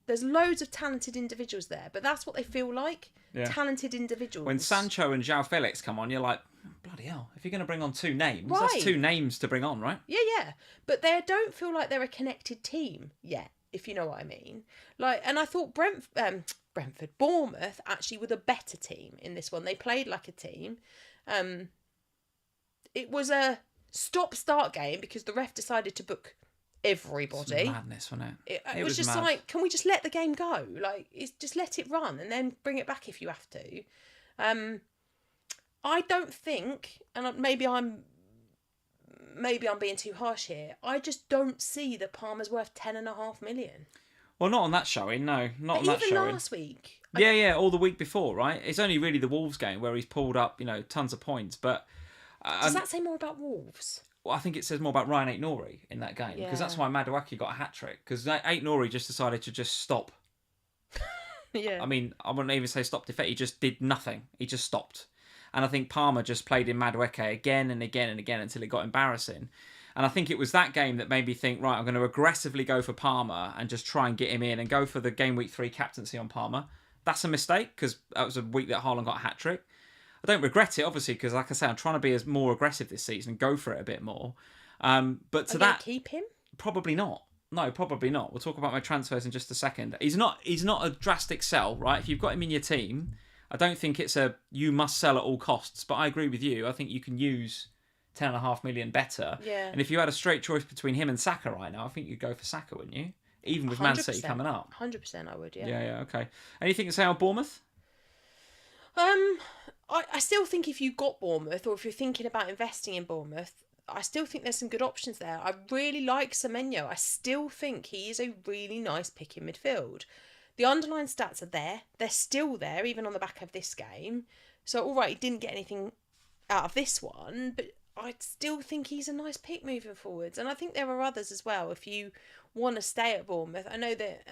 There's loads of talented individuals there, but that's what they feel like. Yeah. Talented individuals. When Sancho and João Felix come on, you're like, bloody hell, if you're going to bring on 2 names, right. That's 2 names to bring on, right? Yeah. But they don't feel like they're a connected team yet, if you know what I mean. And I thought Bournemouth actually were the better team in this one. They played like a team. It was a stop-start game because the ref decided to book everybody. It's madness, wasn't it? It was just mad. Like, can we just let the game go? Just let it run and then bring it back if you have to. I don't think, and maybe I'm being too harsh here, I just don't see that Palmer's worth 10.5 million. Well, not on that showing, no. Not on that showing. Even last week. Yeah, all the week before, right? It's only really the Wolves game where he's pulled up, tons of points, but... Does that say more about Wolves? Well, I think it says more about Ryan Aït-Nouri in that game, because that's why Madueke got a hat-trick, because Aït-Nouri just decided to just stop. Yeah. I mean, I wouldn't even say stop defeat, he just did nothing. He just stopped. And I think Palmer just played in Madueke again and again and again until it got embarrassing. And I think it was that game that made me think, right, I'm going to aggressively go for Palmer and just try and get him in and go for the game week 3 captaincy on Palmer. That's a mistake, because that was a week that Haaland got a hat-trick. I don't regret it, obviously, because like I say, I'm trying to be more aggressive this season and go for it a bit more. But to that, keep him? Probably not. No, probably not. We'll talk about my transfers in just a second. He's not a drastic sell, right? If you've got him in your team, I don't think it's you must sell at all costs. But I agree with you. I think you can use 10.5 million better. Yeah. And if you had a straight choice between him and Saka right now, I think you'd go for Saka, wouldn't you? Even with Man City coming up. 100% I would, yeah. Yeah, okay. Anything to say on Bournemouth? I still think if you got Bournemouth, or if you're thinking about investing in Bournemouth, I still think there's some good options there. I really like Semenyo. I still think he is a really nice pick in midfield. The underlying stats are there. They're still there, even on the back of this game. So, all right, he didn't get anything out of this one, but I still think he's a nice pick moving forwards. And I think there are others as well. If you want to stay at Bournemouth, I know that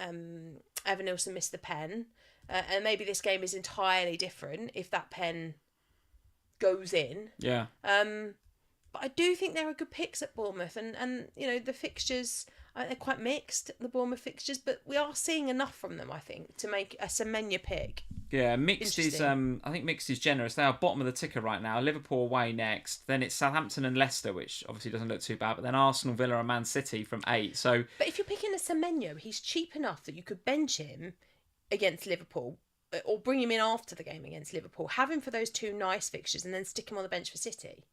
Evan Nilsson missed the pen, and maybe this game is entirely different if that pen goes in. Yeah. But I do think there are good picks at Bournemouth, and you know, the fixtures, they're quite mixed, the Bournemouth fixtures, but we are seeing enough from them, I think, to make a Semenyo pick. Yeah, mixed is I think mixed is generous. They are bottom of the ticker right now. Liverpool away next, then it's Southampton and Leicester, which obviously doesn't look too bad, but then Arsenal, Villa and Man City from 8. So, but if you're picking a Semenyo, he's cheap enough that you could bench him against Liverpool, or bring him in after the game against Liverpool, have him for those 2 nice fixtures, and then stick him on the bench for City.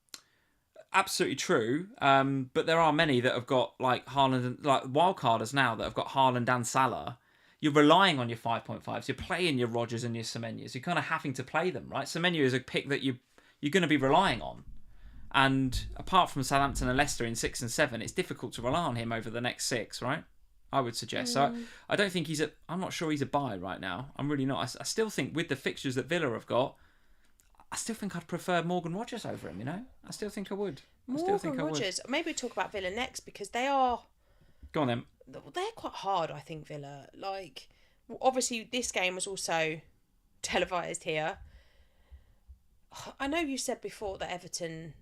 absolutely true. But there are many that have got like Haaland, like wildcarders now that have got Haaland and Salah. You're relying on your 5.5s. You're playing your Rodgers and your Semenyos. You're kind of having to play them, right? Semenyo is a pick that you're going to be relying on. And apart from Southampton and Leicester in 6 and 7, it's difficult to rely on him over the next 6, right? I would suggest. So I don't think I'm not sure he's a buy right now. I'm really not. I still think with the fixtures that Villa have got, I still think I'd prefer Morgan Rodgers over him, you know? I still think I would. Morgan Rodgers. Maybe we talk about Villa next, because they are... Go on then. They're quite hard, I think, Villa. Like, obviously, this game was also televised here. I know you said before that Everton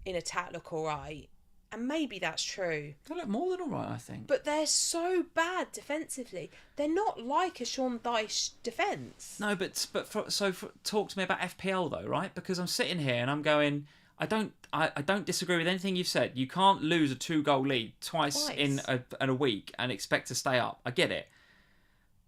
in attack look all right, and maybe that's true. They look more than all right, I think. But they're so bad defensively. They're not like a Sean Dyche defence. No, but talk to me about FPL though, right? Because I'm sitting here and I'm going, I don't disagree with anything you've said. You can't lose a 2-goal lead twice. in a week and expect to stay up. I get it.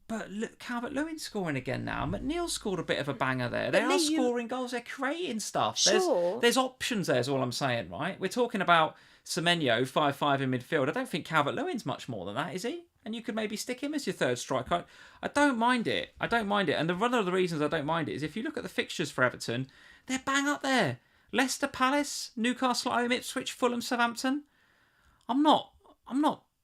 But look, Calvert-Lewin's scoring again now. McNeil scored a bit of a banger there. They are scoring goals. They're creating stuff. Sure. There's options there is all I'm saying, right? We're talking about Semenyo, 5-5 in midfield. I don't think Calvert-Lewin's much more than that, is he? And you could maybe stick him as your third striker. I don't mind it. And one of the reasons I don't mind it is if you look at the fixtures for Everton, they're bang up there. Leicester, Palace, Newcastle, home, Ipswich, Fulham, Southampton. I'm not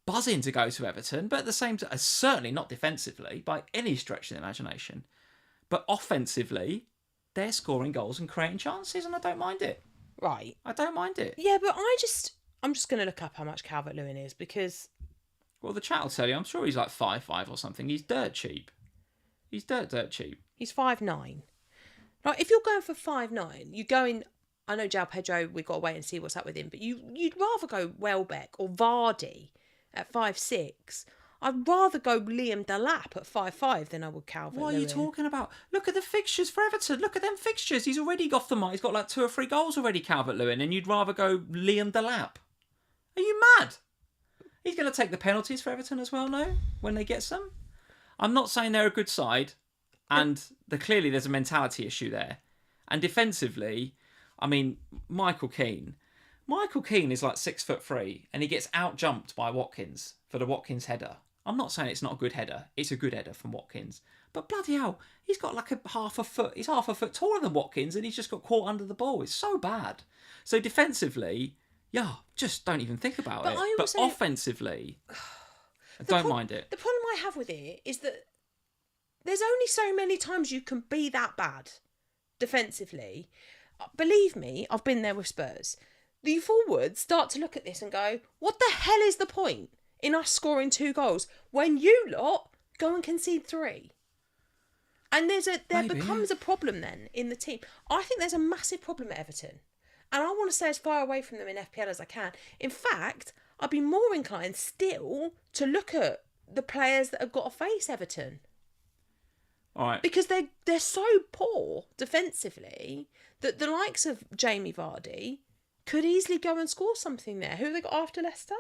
buzzing to go to Everton, but at the same time, certainly not defensively by any stretch of the imagination. But offensively, they're scoring goals and creating chances, and I don't mind it. Right. I don't mind it. Yeah, but I'm just going to look up how much Calvert-Lewin is, because... Well, the chat will tell you. I'm sure he's like 5'5" or something. He's dirt cheap. He's dirt cheap. He's 5'9". Right, if you're going for 5'9", you're going... I know João Pedro, we've got to wait and see what's up with him, but you'd rather go Welbeck or Vardy at 5'6". I'd rather go Liam Delap at 5'5" than I would Calvert-Lewin. What are you talking about? Look at the fixtures for Everton. Look at them fixtures. He's already got them. He's got like 2 or 3 goals already, Calvert-Lewin, and you'd rather go Liam Delap. Are you mad? He's going to take the penalties for Everton as well, no? When they get some? I'm not saying they're a good side, and clearly there's a mentality issue there. And defensively, I mean, Michael Keane is like 6'3", and he gets out-jumped by Watkins for the Watkins header. I'm not saying it's not a good header. It's a good header from Watkins. But bloody hell, he's got like half a foot. He's half a foot taller than Watkins, and he's just got caught under the ball. It's so bad. So defensively, yeah, just don't even think about it. But offensively, I don't mind it. The problem I have with it is that there's only so many times you can be that bad defensively. Believe me, I've been there with Spurs. The forwards start to look at this and go, what the hell is the point in us scoring 2 goals when you lot go and concede 3? And becomes a problem then in the team. I think there's a massive problem at Everton. And I want to stay as far away from them in FPL as I can. In fact, I'd be more inclined still to look at the players that have got to face Everton. All right. Because they're so poor defensively that the likes of Jamie Vardy could easily go and score something there. Who have they got after Leicester?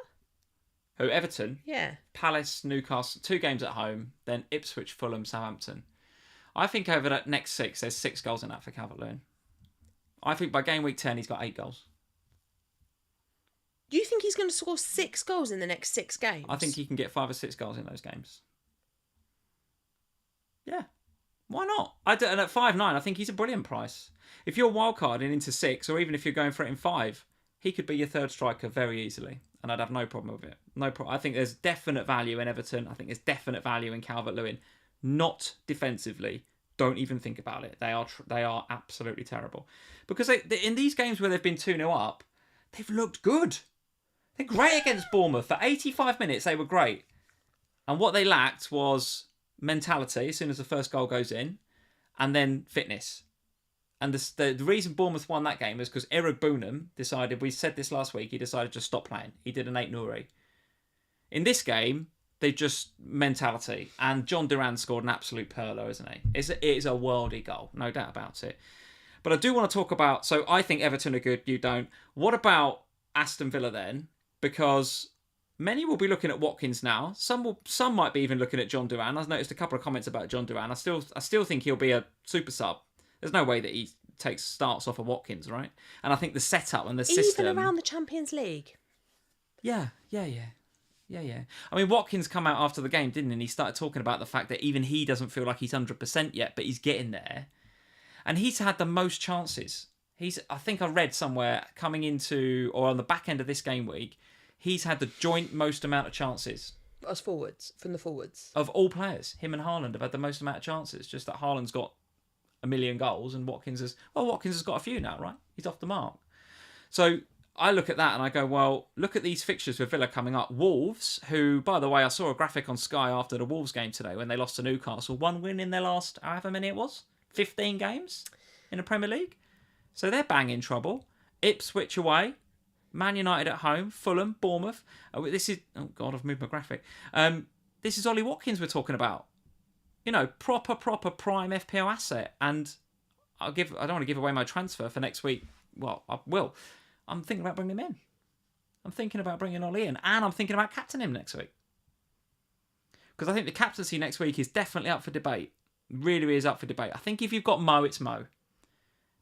Who, Everton? Yeah. Palace, Newcastle, 2 games at home, then Ipswich, Fulham, Southampton. I think over that next 6, there's 6 goals in that for Calvert-Lewin. I think by game week 10, he's got 8 goals. Do you think he's going to score 6 goals in the next 6 games? I think he can get 5 or 6 goals in those games. Yeah. Why not? And at 5'9", I think he's a brilliant price. If you're wildcarding into 6, or even if you're going for it in 5, he could be your third striker very easily, and I'd have no problem with it. No problem. I think there's definite value in Everton. I think there's definite value in Calvert-Lewin. Not defensively. Don't even think about it. They are absolutely terrible. Because in these games where they've been 2-0 up, they've looked good. They're great against Bournemouth. For 85 minutes, they were great. And what they lacked was mentality as soon as the first goal goes in, and then fitness. And the reason Bournemouth won that game is because Erik decided, we said this last week, he decided to stop playing. He did an 8 Nuri. In this game, they just mentality. And John Duran scored an absolute perler, isn't he? It is a worldy goal, no doubt about it. But I do want to talk about, so I think Everton are good, you don't. What about Aston Villa then? Because many will be looking at Watkins now. Some might be even looking at John Duran. I've noticed a couple of comments about John Duran. I still think he'll be a super sub. There's no way that he starts off of Watkins, right? And I think the setup and the system... Even around the Champions League? Yeah. I mean, Watkins come out after the game, didn't he? And he started talking about the fact that even he doesn't feel like he's 100% yet, but he's getting there. And he's had the most chances. I think I read somewhere coming into, or on the back end of this game week, he's had the joint most amount of chances. As forwards, from the forwards. Of all players. Him and Haaland have had the most amount of chances. Just that Haaland's got a million goals and Watkins has got a few now, right? He's off the mark. So I look at that and I go, well, look at these fixtures with Villa coming up. Wolves, who, by the way, I saw a graphic on Sky after the Wolves game today when they lost to Newcastle. 1 win in their last, however many it was, 15 games in the Premier League. So they're bang in trouble. Ipswich away, Man United at home, Fulham, Bournemouth. This is, oh God, I've moved my graphic. This is Ollie Watkins we're talking about. You know, proper prime FPL asset. And I don't want to give away my transfer for next week. Well, I will. I'm thinking about bringing him in. I'm thinking about bringing Ollie in. And I'm thinking about captaining him next week. Because I think the captaincy next week is definitely up for debate. Really is up for debate. I think if you've got Mo, it's Mo.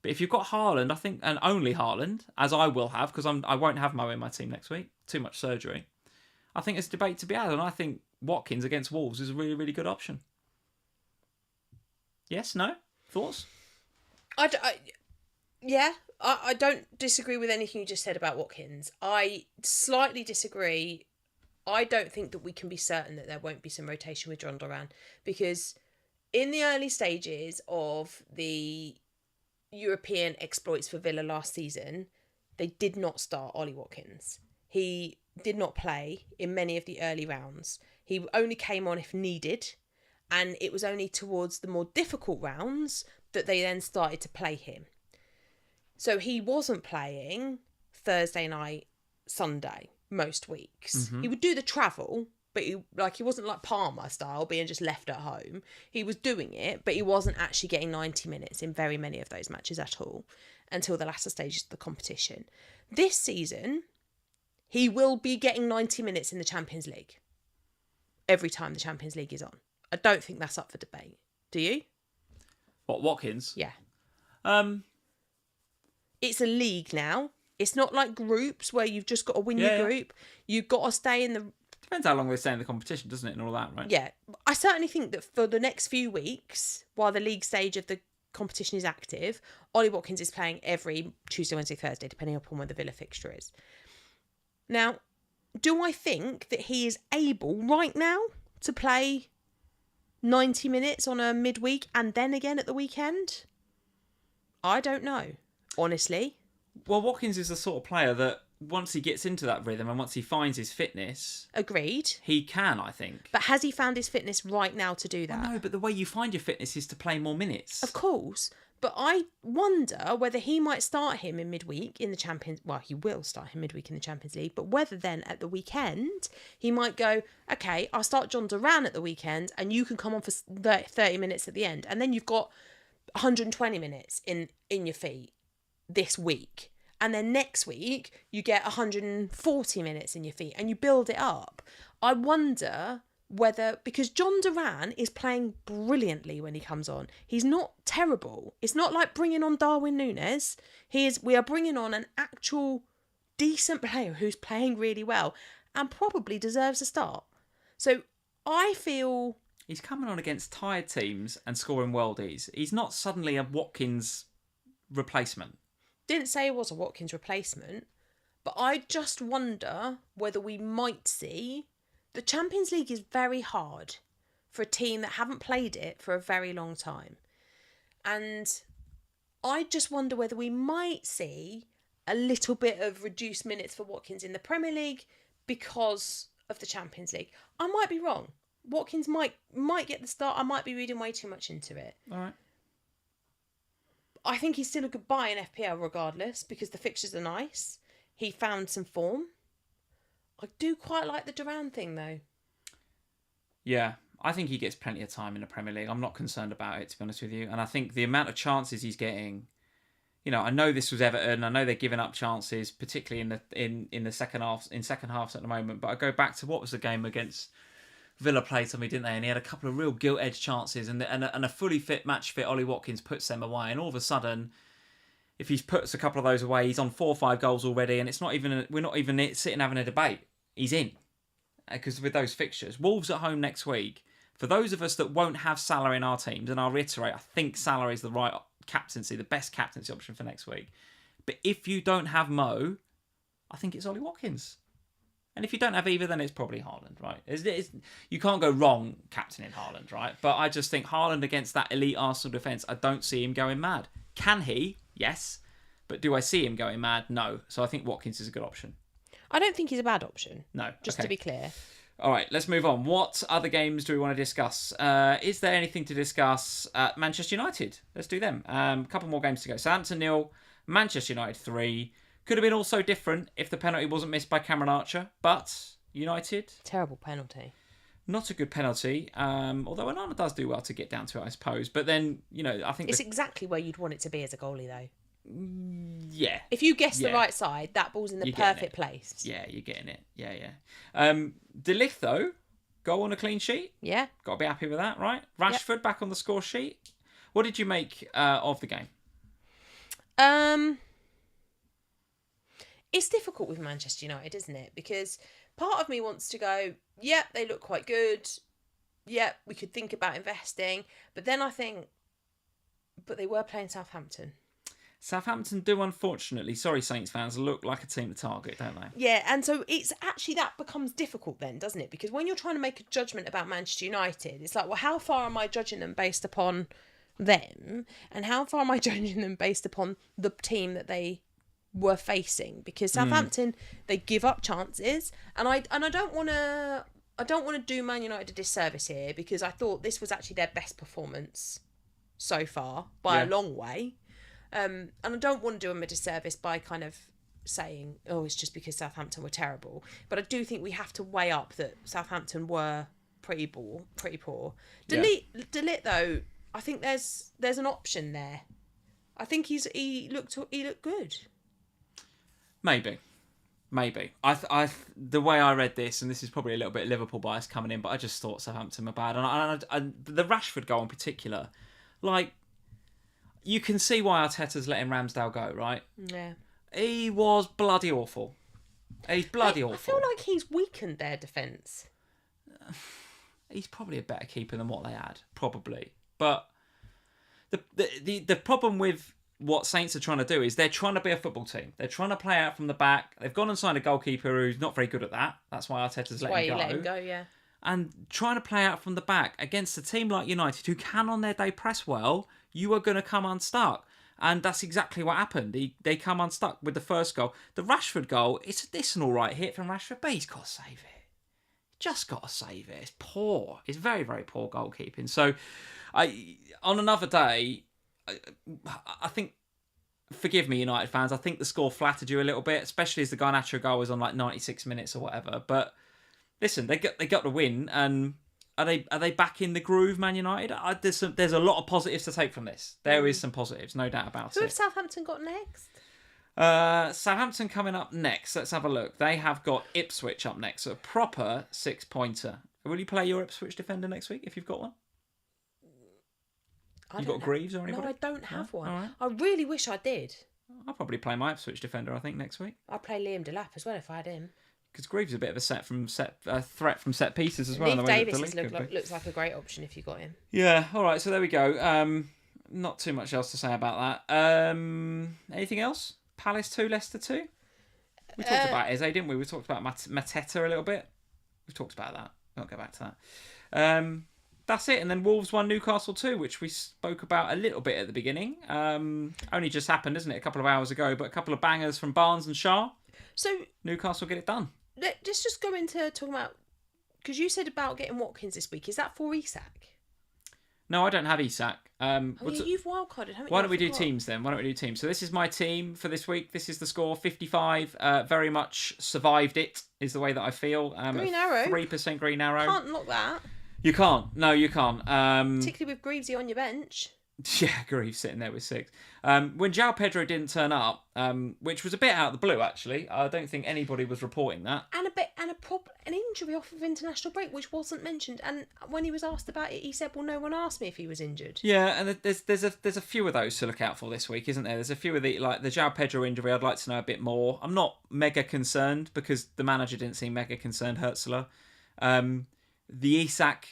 But if you've got Haaland, I think, and only Haaland, as I will have, because I won't have Mo in my team next week. Too much surgery. I think there's a debate to be had. And I think Watkins against Wolves is a really, really good option. Yes? No? Thoughts? I don't disagree with anything you just said about Watkins. I slightly disagree. I don't think that we can be certain that there won't be some rotation with John Duran, because in the early stages of the European exploits for Villa last season, they did not start Ollie Watkins. He did not play in many of the early rounds. He only came on if needed, and it was only towards the more difficult rounds that they then started to play him. So he wasn't playing Thursday night, Sunday most weeks. Mm-hmm. He would do the travel, but he wasn't like Palmer style, being just left at home. He was doing it, but he wasn't actually getting 90 minutes in very many of those matches at all until the latter stages of the competition. This season, he will be getting 90 minutes in the Champions League every time the Champions League is on. I don't think that's up for debate. Do you? What, Watkins? Yeah. It's a league now. It's not like groups where you've just got to win your group. You've got to stay in the... Depends how long they stay in the competition, doesn't it, and all that, right? Yeah. I certainly think that for the next few weeks, while the league stage of the competition is active, Ollie Watkins is playing every Tuesday, Wednesday, Thursday, depending upon when the Villa fixture is. Now, do I think that he is able right now to play 90 minutes on a midweek and then again at the weekend? I don't know, honestly. Well, Watkins is the sort of player that once he gets into that rhythm and once he finds his fitness... Agreed. He can, I think. But has he found his fitness right now to do that? Well, no, but the way you find your fitness is to play more minutes. Of course. But I wonder whether he might start him in midweek in the Champions... Well, he will start him midweek in the Champions League. But whether then at the weekend, he might go, okay, I'll start John Duran at the weekend and you can come on for 30 minutes at the end. And then you've got 120 minutes in your feet this week. And then next week, you get 140 minutes in your feet and you build it up. I wonder whether, because John Duran is playing brilliantly when he comes on. He's not terrible. It's not like bringing on Darwin Núñez. We are bringing on an actual decent player who's playing really well and probably deserves a start. So I feel... He's coming on against tired teams and scoring worldies. He's not suddenly a Watkins replacement. Didn't say he was a Watkins replacement, But I just wonder whether we might see... The Champions League is very hard for a team that haven't played it for a very long time. And I just wonder whether we might see a little bit of reduced minutes for Watkins in the Premier League because of the Champions League. I might be wrong. Watkins might get the start. I might be reading way too much into it. All right. I think he's still a good buy in FPL regardless because the fixtures are nice. He found some form. I do quite like the Duran thing though. Yeah, I think he gets plenty of time in the Premier League. I'm not concerned about it, to be honest with you. And I think the amount of chances he's getting, I know this was Everton. I know they're giving up chances, particularly in the second half, in second halves at the moment. But I go back to what was the game against Villa played something, didn't they? And he had a couple of real gilt-edged chances, and a fully fit, match-fit Ollie Watkins puts them away. And all of a sudden, if he puts a couple of those away, he's on 4 or 5 goals already, and we're not even sitting having a debate. He's in. Because with those fixtures, Wolves at home next week. For those of us that won't have Salah in our teams, and I'll reiterate, I think Salah is the right captaincy, the best captaincy option for next week. But if you don't have Mo, I think it's Ollie Watkins. And if you don't have either, then it's probably Haaland, right? You can't go wrong captaining Haaland, right? But I just think Haaland against that elite Arsenal defence, I don't see him going mad. Can he? Yes. But do I see him going mad? No. So I think Watkins is a good option. I don't think he's a bad option. No. Just okay. to be clear. All right, let's move on. What other games do we want to discuss? Is there anything to discuss? Manchester United. Let's do them. A couple more games to go. Southampton 0, Manchester United 3. Could have been all so different if the penalty wasn't missed by Cameron Archer. But United... Terrible penalty. Not a good penalty. Although Onana does do well to get down to it, I suppose. But then, I think... It's exactly where you'd want it to be as a goalie, though. Yeah. If you guess the right side, that ball's in the perfect place. Yeah, you're getting it. Yeah. De Ligt, though, goal on a clean sheet. Yeah. Got to be happy with that, right? Rashford back on the score sheet. What did you make of the game? It's difficult with Manchester United, isn't it? Because part of me wants to go, yep, they look quite good. Yep, we could think about investing. But then I think, but they were playing Southampton. Southampton do, unfortunately, sorry Saints fans, look like a team to target, don't they? Yeah, and so it's actually, that becomes difficult then, doesn't it? Because when you're trying to make a judgment about Manchester United, it's like, well, how far am I judging them based upon them? And how far am I judging them based upon the team that they were facing? Because Southampton, they give up chances, and I don't want to do Man United a disservice here, because I thought this was actually their best performance so far by a long way. And I don't want to do them a disservice by kind of saying, oh, it's just because Southampton were terrible. But I do think we have to weigh up that Southampton were pretty poor. De Ligt, though, I think there's an option there. I think he looked good. Maybe. I the way I read this, and this is probably a little bit of Liverpool bias coming in, but I just thought Southampton were bad. And the Rashford goal in particular, like, you can see why Arteta's letting Ramsdale go, right? Yeah. He was bloody awful. He's bloody awful. I feel like he's weakened their defence. He's probably a better keeper than what they had, probably. But the problem with what Saints are trying to do is they're trying to be a football team. They're trying to play out from the back. They've gone and signed a goalkeeper who's not very good at that. That's why Arteta's letting him go. Let him go, yeah. And trying to play out from the back against a team like United, who can on their day press well, you are going to come unstuck. And that's exactly what happened. They come unstuck with the first goal. The Rashford goal, it's an all right hit from Rashford, but he's got to save it. Just got to save it. It's poor. It's very, very poor goalkeeping. So, on another day, I think, forgive me, United fans, I think the score flattered you a little bit, especially as the Garnacho goal was on like 96 minutes or whatever. But listen, they got the win, and are they back in the groove, Man United? There's a lot of positives to take from this. There is some positives, no doubt about it. Who have Southampton got next? Southampton coming up next. Let's have a look. They have got Ipswich up next, so a proper 6-pointer. Will you play your Ipswich defender next week if you've got one? You got Greaves or anybody? No, I don't have one. Right. I really wish I did. I'll probably play my Ipswich defender, I think, next week. I'd play Liam Delap as well if I had him. Because Greaves is a bit of a threat from set pieces as well. Leif Davis looks like a great option if you got him. Yeah, all right, so there we go. Not too much else to say about that. Anything else? Palace 2, Leicester 2? We talked about Eze, didn't we? We talked about Mateta a little bit. We talked about that. I'll go back to that. That's it. And then Wolves won Newcastle 2, which we spoke about a little bit at the beginning. Only just happened, isn't it? A couple of hours ago, but a couple of bangers from Barnes and Shaw. So Newcastle get it done. Let's just go into talking about, because you said about getting Watkins this week. Is that for Isak? No, I don't have Isak. You've wildcarded, haven't you? Why don't we do teams then? So this is my team for this week. This is the score, 55. Very much survived it, is the way that I feel. Green arrow. 3% green arrow. Can't lock that. You can't. No, you can't. Particularly with Greavesy on your bench. Yeah, Greaves sitting there with 6. When João Pedro didn't turn up, which was a bit out of the blue, actually. I don't think anybody was reporting that. And an injury off of international break, which wasn't mentioned. And when he was asked about it, he said, "Well, no one asked me if he was injured." Yeah, and there's a few of those to look out for this week, isn't there? There's a few of the João Pedro injury. I'd like to know a bit more. I'm not mega concerned because the manager didn't seem mega concerned. Hurtzler, the Isak.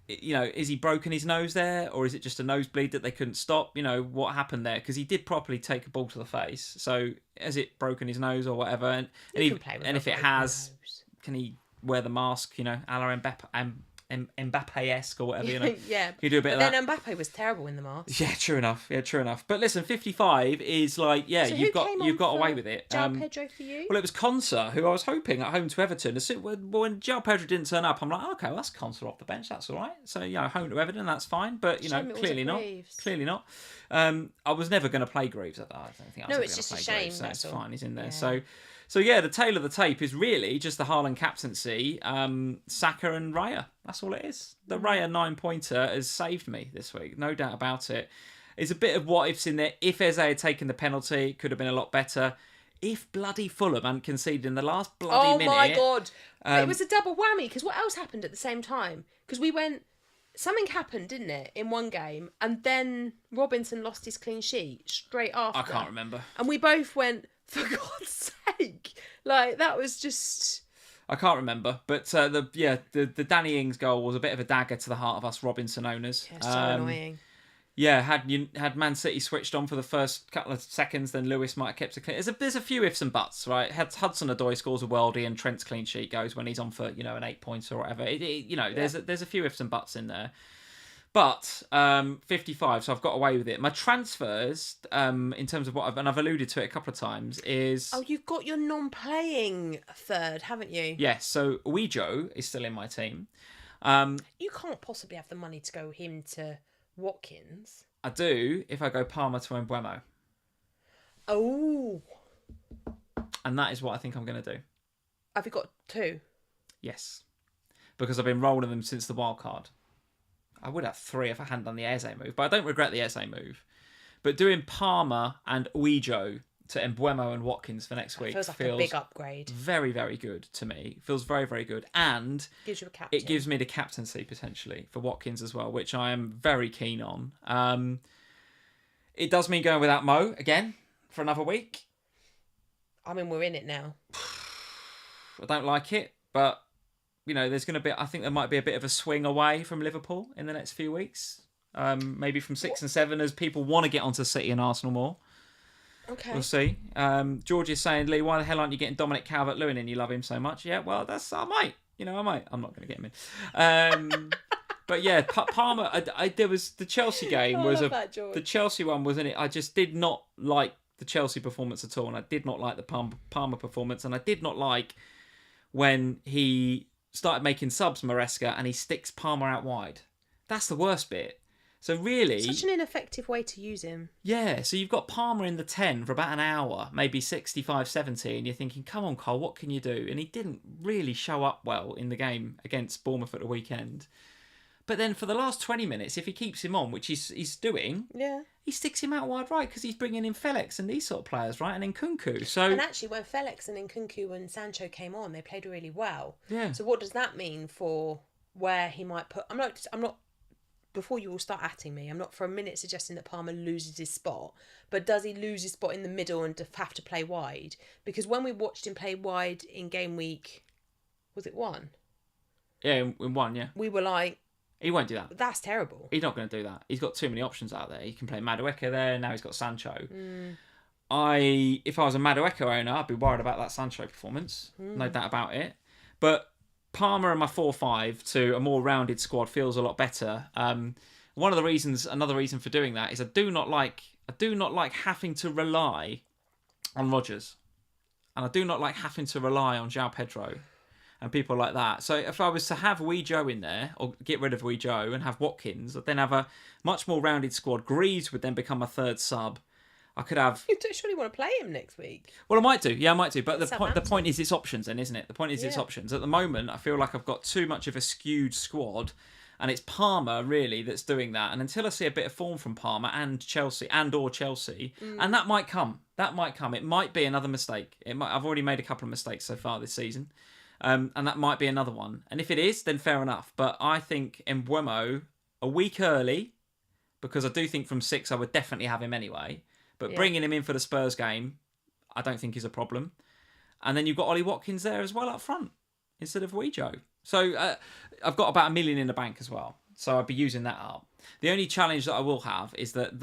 Is he broken his nose there, or is it just a nosebleed that they couldn't stop? What happened there? Because he did properly take a ball to the face. So has it broken his nose or whatever? And if it has, can he wear the mask? A la Mbappe-esque or whatever. Yeah. Can you do a bit of that? Then Mbappe was terrible in the mask. Yeah, true enough. But listen, 55 is so you've got away with it. João Pedro for you? Well, it was Konsa, who I was hoping at home to Everton. When João Pedro didn't turn up, I'm like, okay, well, that's Konsa off the bench. That's all right. So home to Everton, that's fine. But clearly not. Clearly not. I was never going to play Greaves at that. I don't think I was No, it's just a shame. Greaves, so it's fine. He's in there. Yeah. So the tail of the tape is really just the Haaland captaincy, Saka and Raya. That's all it is. The Raya 9-pointer has saved me this week, no doubt about it. There's a bit of what ifs in there. If Eze had taken the penalty, it could have been a lot better. If bloody Fulham hadn't conceded in the last bloody minute. Oh my God. It was a double whammy, because what else happened at the same time? Because something happened, didn't it, in one game, and then Robinson lost his clean sheet straight after. I can't remember. And we both went, for God's sake. That was just... I can't remember, but the Danny Ings goal was a bit of a dagger to the heart of us Robinson owners. Yeah, so annoying. Yeah, had Man City switched on for the first couple of seconds, then Lewis might have kept it clean. There's a few ifs and buts, right? Hudson-Odoi scores a worldie, and Trent's clean sheet goes when he's on for an 8-pointer or whatever. There's a few ifs and buts in there. But 55, so I've got away with it. My transfers, in terms of what I've alluded to it a couple of times, is... Oh, you've got your non-playing third, haven't you? Yes, so Ouijo is still in my team. You can't possibly have the money to go him to Watkins. I do if I go Palmer to Mbeumo. Oh. And that is what I think I'm going to do. Have you got 2? Yes. Because I've been rolling them since the wild card. I would have 3 if I hadn't done the Eze move, but I don't regret the Eze move. But doing Palmer and Ouijo to Mbeumo and Watkins for next week feels like a big upgrade. Very, very good to me. Feels very, very good. And gives you a captain. It gives me the captaincy potentially for Watkins as well, which I am very keen on. It does mean going without Mo again for another week. I mean, we're in it now. I don't like it, but... there's going to be... I think there might be a bit of a swing away from Liverpool in the next few weeks. Maybe from 6 and 7 as people want to get onto City and Arsenal more. Okay. We'll see. George is saying, Lee, why the hell aren't you getting Dominic Calvert-Lewin in? You love him so much. Yeah, well, I might. I might. I'm not going to get him in. But yeah, Palmer... there was... The Chelsea game was... The Chelsea one was in it. I just did not like the Chelsea performance at all. And I did not like the Palmer performance. And I did not like when he... started making subs, Maresca, and he sticks Palmer out wide. That's the worst bit. So really... Such an ineffective way to use him. Yeah, so you've got Palmer in the 10 for about an hour, maybe 65, 70, and you're thinking, come on, Cole, what can you do? And he didn't really show up well in the game against Bournemouth at the weekend. But then for the last 20 minutes, if he keeps him on, which he's doing, he sticks him out wide right because he's bringing in Felix and these sort of players, right? And Nkunku. So... And actually, when Felix and Nkunku and Sancho came on, they played really well. Yeah. So what does that mean for where he might put... I'm not... Before you all start atting me, I'm not for a minute suggesting that Palmer loses his spot, but does he lose his spot in the middle and have to play wide? Because when we watched him play wide in game week, was it 1? Yeah, in 1, yeah. We were like... He won't do that. That's terrible. He's not going to do that. He's got too many options out there. He can play Madueke there. Now he's got Sancho. if I was a Madueke owner, I'd be worried about that Sancho performance. No doubt about it. But Palmer and my 4-5 to a more rounded squad feels a lot better. Another reason for doing that is I do not like having to rely on Rodgers, and I do not like having to rely on João Pedro and people like that. So if I was to have Wee Joe in there, or get rid of Wee Joe and have Watkins, I'd then have a much more rounded squad. Greaves would then become a third sub. I could have... You don't surely want to play him next week? Well, I might do. Yeah, I might do. But the point is it's options then, isn't it? The point is it's Yeah. options. At the moment, I feel like I've got too much of a skewed squad, and it's Palmer, really, that's doing that. And until I see a bit of form from Palmer and Chelsea, and that might come. It might be another mistake. I've already made a couple of mistakes so far this season. And that might be another one. And if it is, then fair enough. But I think Mbeumo, a week early, because I do think from 6 I would definitely have him anyway. But bringing him in for the Spurs game, I don't think is a problem. And then you've got Ollie Watkins there as well up front, instead of Wejo. So I've got about $1 million in the bank as well. So I'd be using that up. The only challenge that I will have is that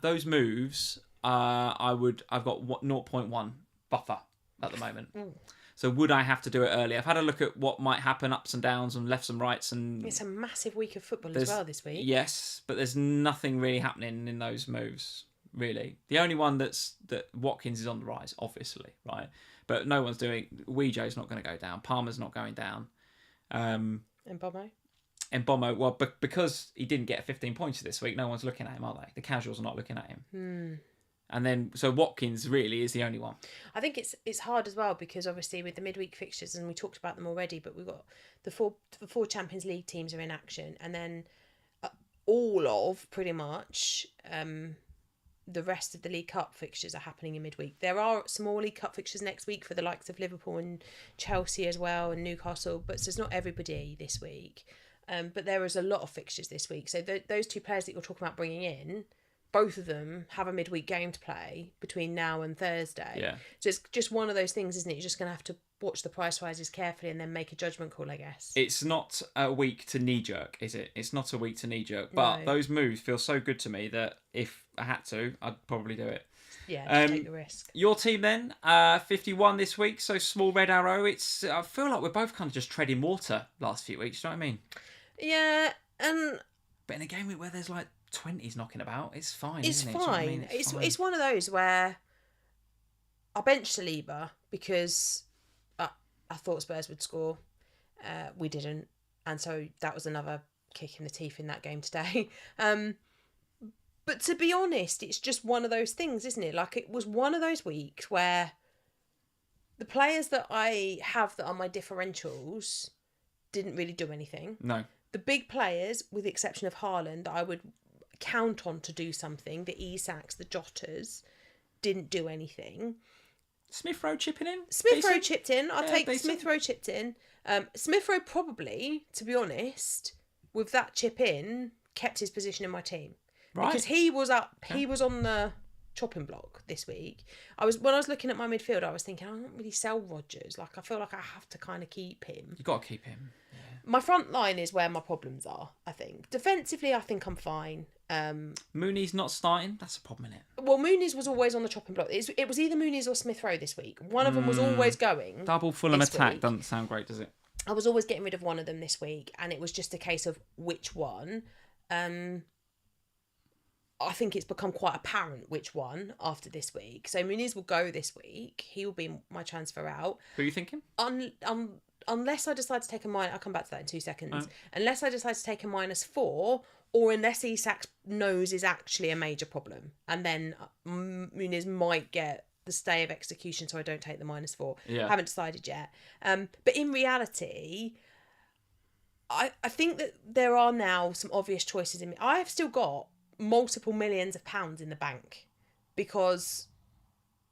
those moves, I've got 0.1 buffer at the moment. So would I have to do it early? I've had a look at what might happen, ups and downs and lefts and rights. And it's a massive week of football as well this week. Yes, but there's nothing really happening in those moves, really. The only one that Watkins is on the rise, obviously, right? But no one's doing... Weejo's not going to go down. Palmer's not going down. Mbeumo, well, because he didn't get 15 points this week, no one's looking at him, are they? The casuals are not looking at him. And then, so Watkins really is the only one. I think it's hard as well because obviously with the midweek fixtures, and we talked about them already, but we've got the four Champions League teams are in action, and then all of pretty much the rest of the League Cup fixtures are happening in midweek. There are small League Cup fixtures next week for the likes of Liverpool and Chelsea as well, and Newcastle, but so it's not everybody this week. But there is a lot of fixtures this week. So those two players that you're talking about bringing in, both of them have a midweek game to play between now and Thursday. Yeah. So it's just one of those things, isn't it? You're just going to have to watch the price rises carefully and then make a judgment call, I guess. It's not a week to knee-jerk, is it? It's not a week to knee-jerk. But those moves feel so good to me that if I had to, I'd probably do it. Yeah, just take the risk. Your team then, 51 this week, so small red arrow. I feel like we're both kind of just treading water last few weeks, do you know what I mean? Yeah, and... But in a game week where there's like 20s knocking about, it's fine, It's isn't it? fine. Do you know what I mean? It's fine. It's one of those where I benched Saliba because I thought Spurs would score. We didn't. And so that was another kick in the teeth in that game today. But to be honest, it's just one of those things, isn't it? Like, it was one of those weeks where the players that I have that are my differentials didn't really do anything. No. The big players, with the exception of Haaland, that I would count on to do something, the Isaks, the Jotters, didn't do anything. Smith Rowe chipping in? Smith Rowe chipped in. I'll take decent. Smith Rowe chipped in. Smith Rowe probably, to be honest, with that chip in, kept his position in my team. Right. Because he was up, he was on the chopping block this week. When I was looking at my midfield, I was thinking, I don't really sell Rodgers. Like, I feel like I have to kind of keep him. You've got to keep him. Yeah. My front line is where my problems are, I think. Defensively, I think I'm fine. Mooney's not starting. That's a problem, isn't it? Well, Mooney's was always on the chopping block. It was either Mooney's or Smith Rowe this week. One of them was always going. Double Fulham attack week. doesn't sound great, does it? I was always getting rid of one of them this week, and it was just a case of which one. I think it's become quite apparent which one after this week. So Muniz will go this week. He will be my transfer out. Who are you thinking? Unless I decide to take a minus... I'll come back to that in 2 seconds. Unless I decide to take a -4, or unless Isak's nose is actually a major problem. And then Muniz might get the stay of execution, so I don't take the -4. Yeah. Haven't decided yet. But in reality, I think that there are now some obvious choices in me. I have still got multiple millions of pounds in the bank because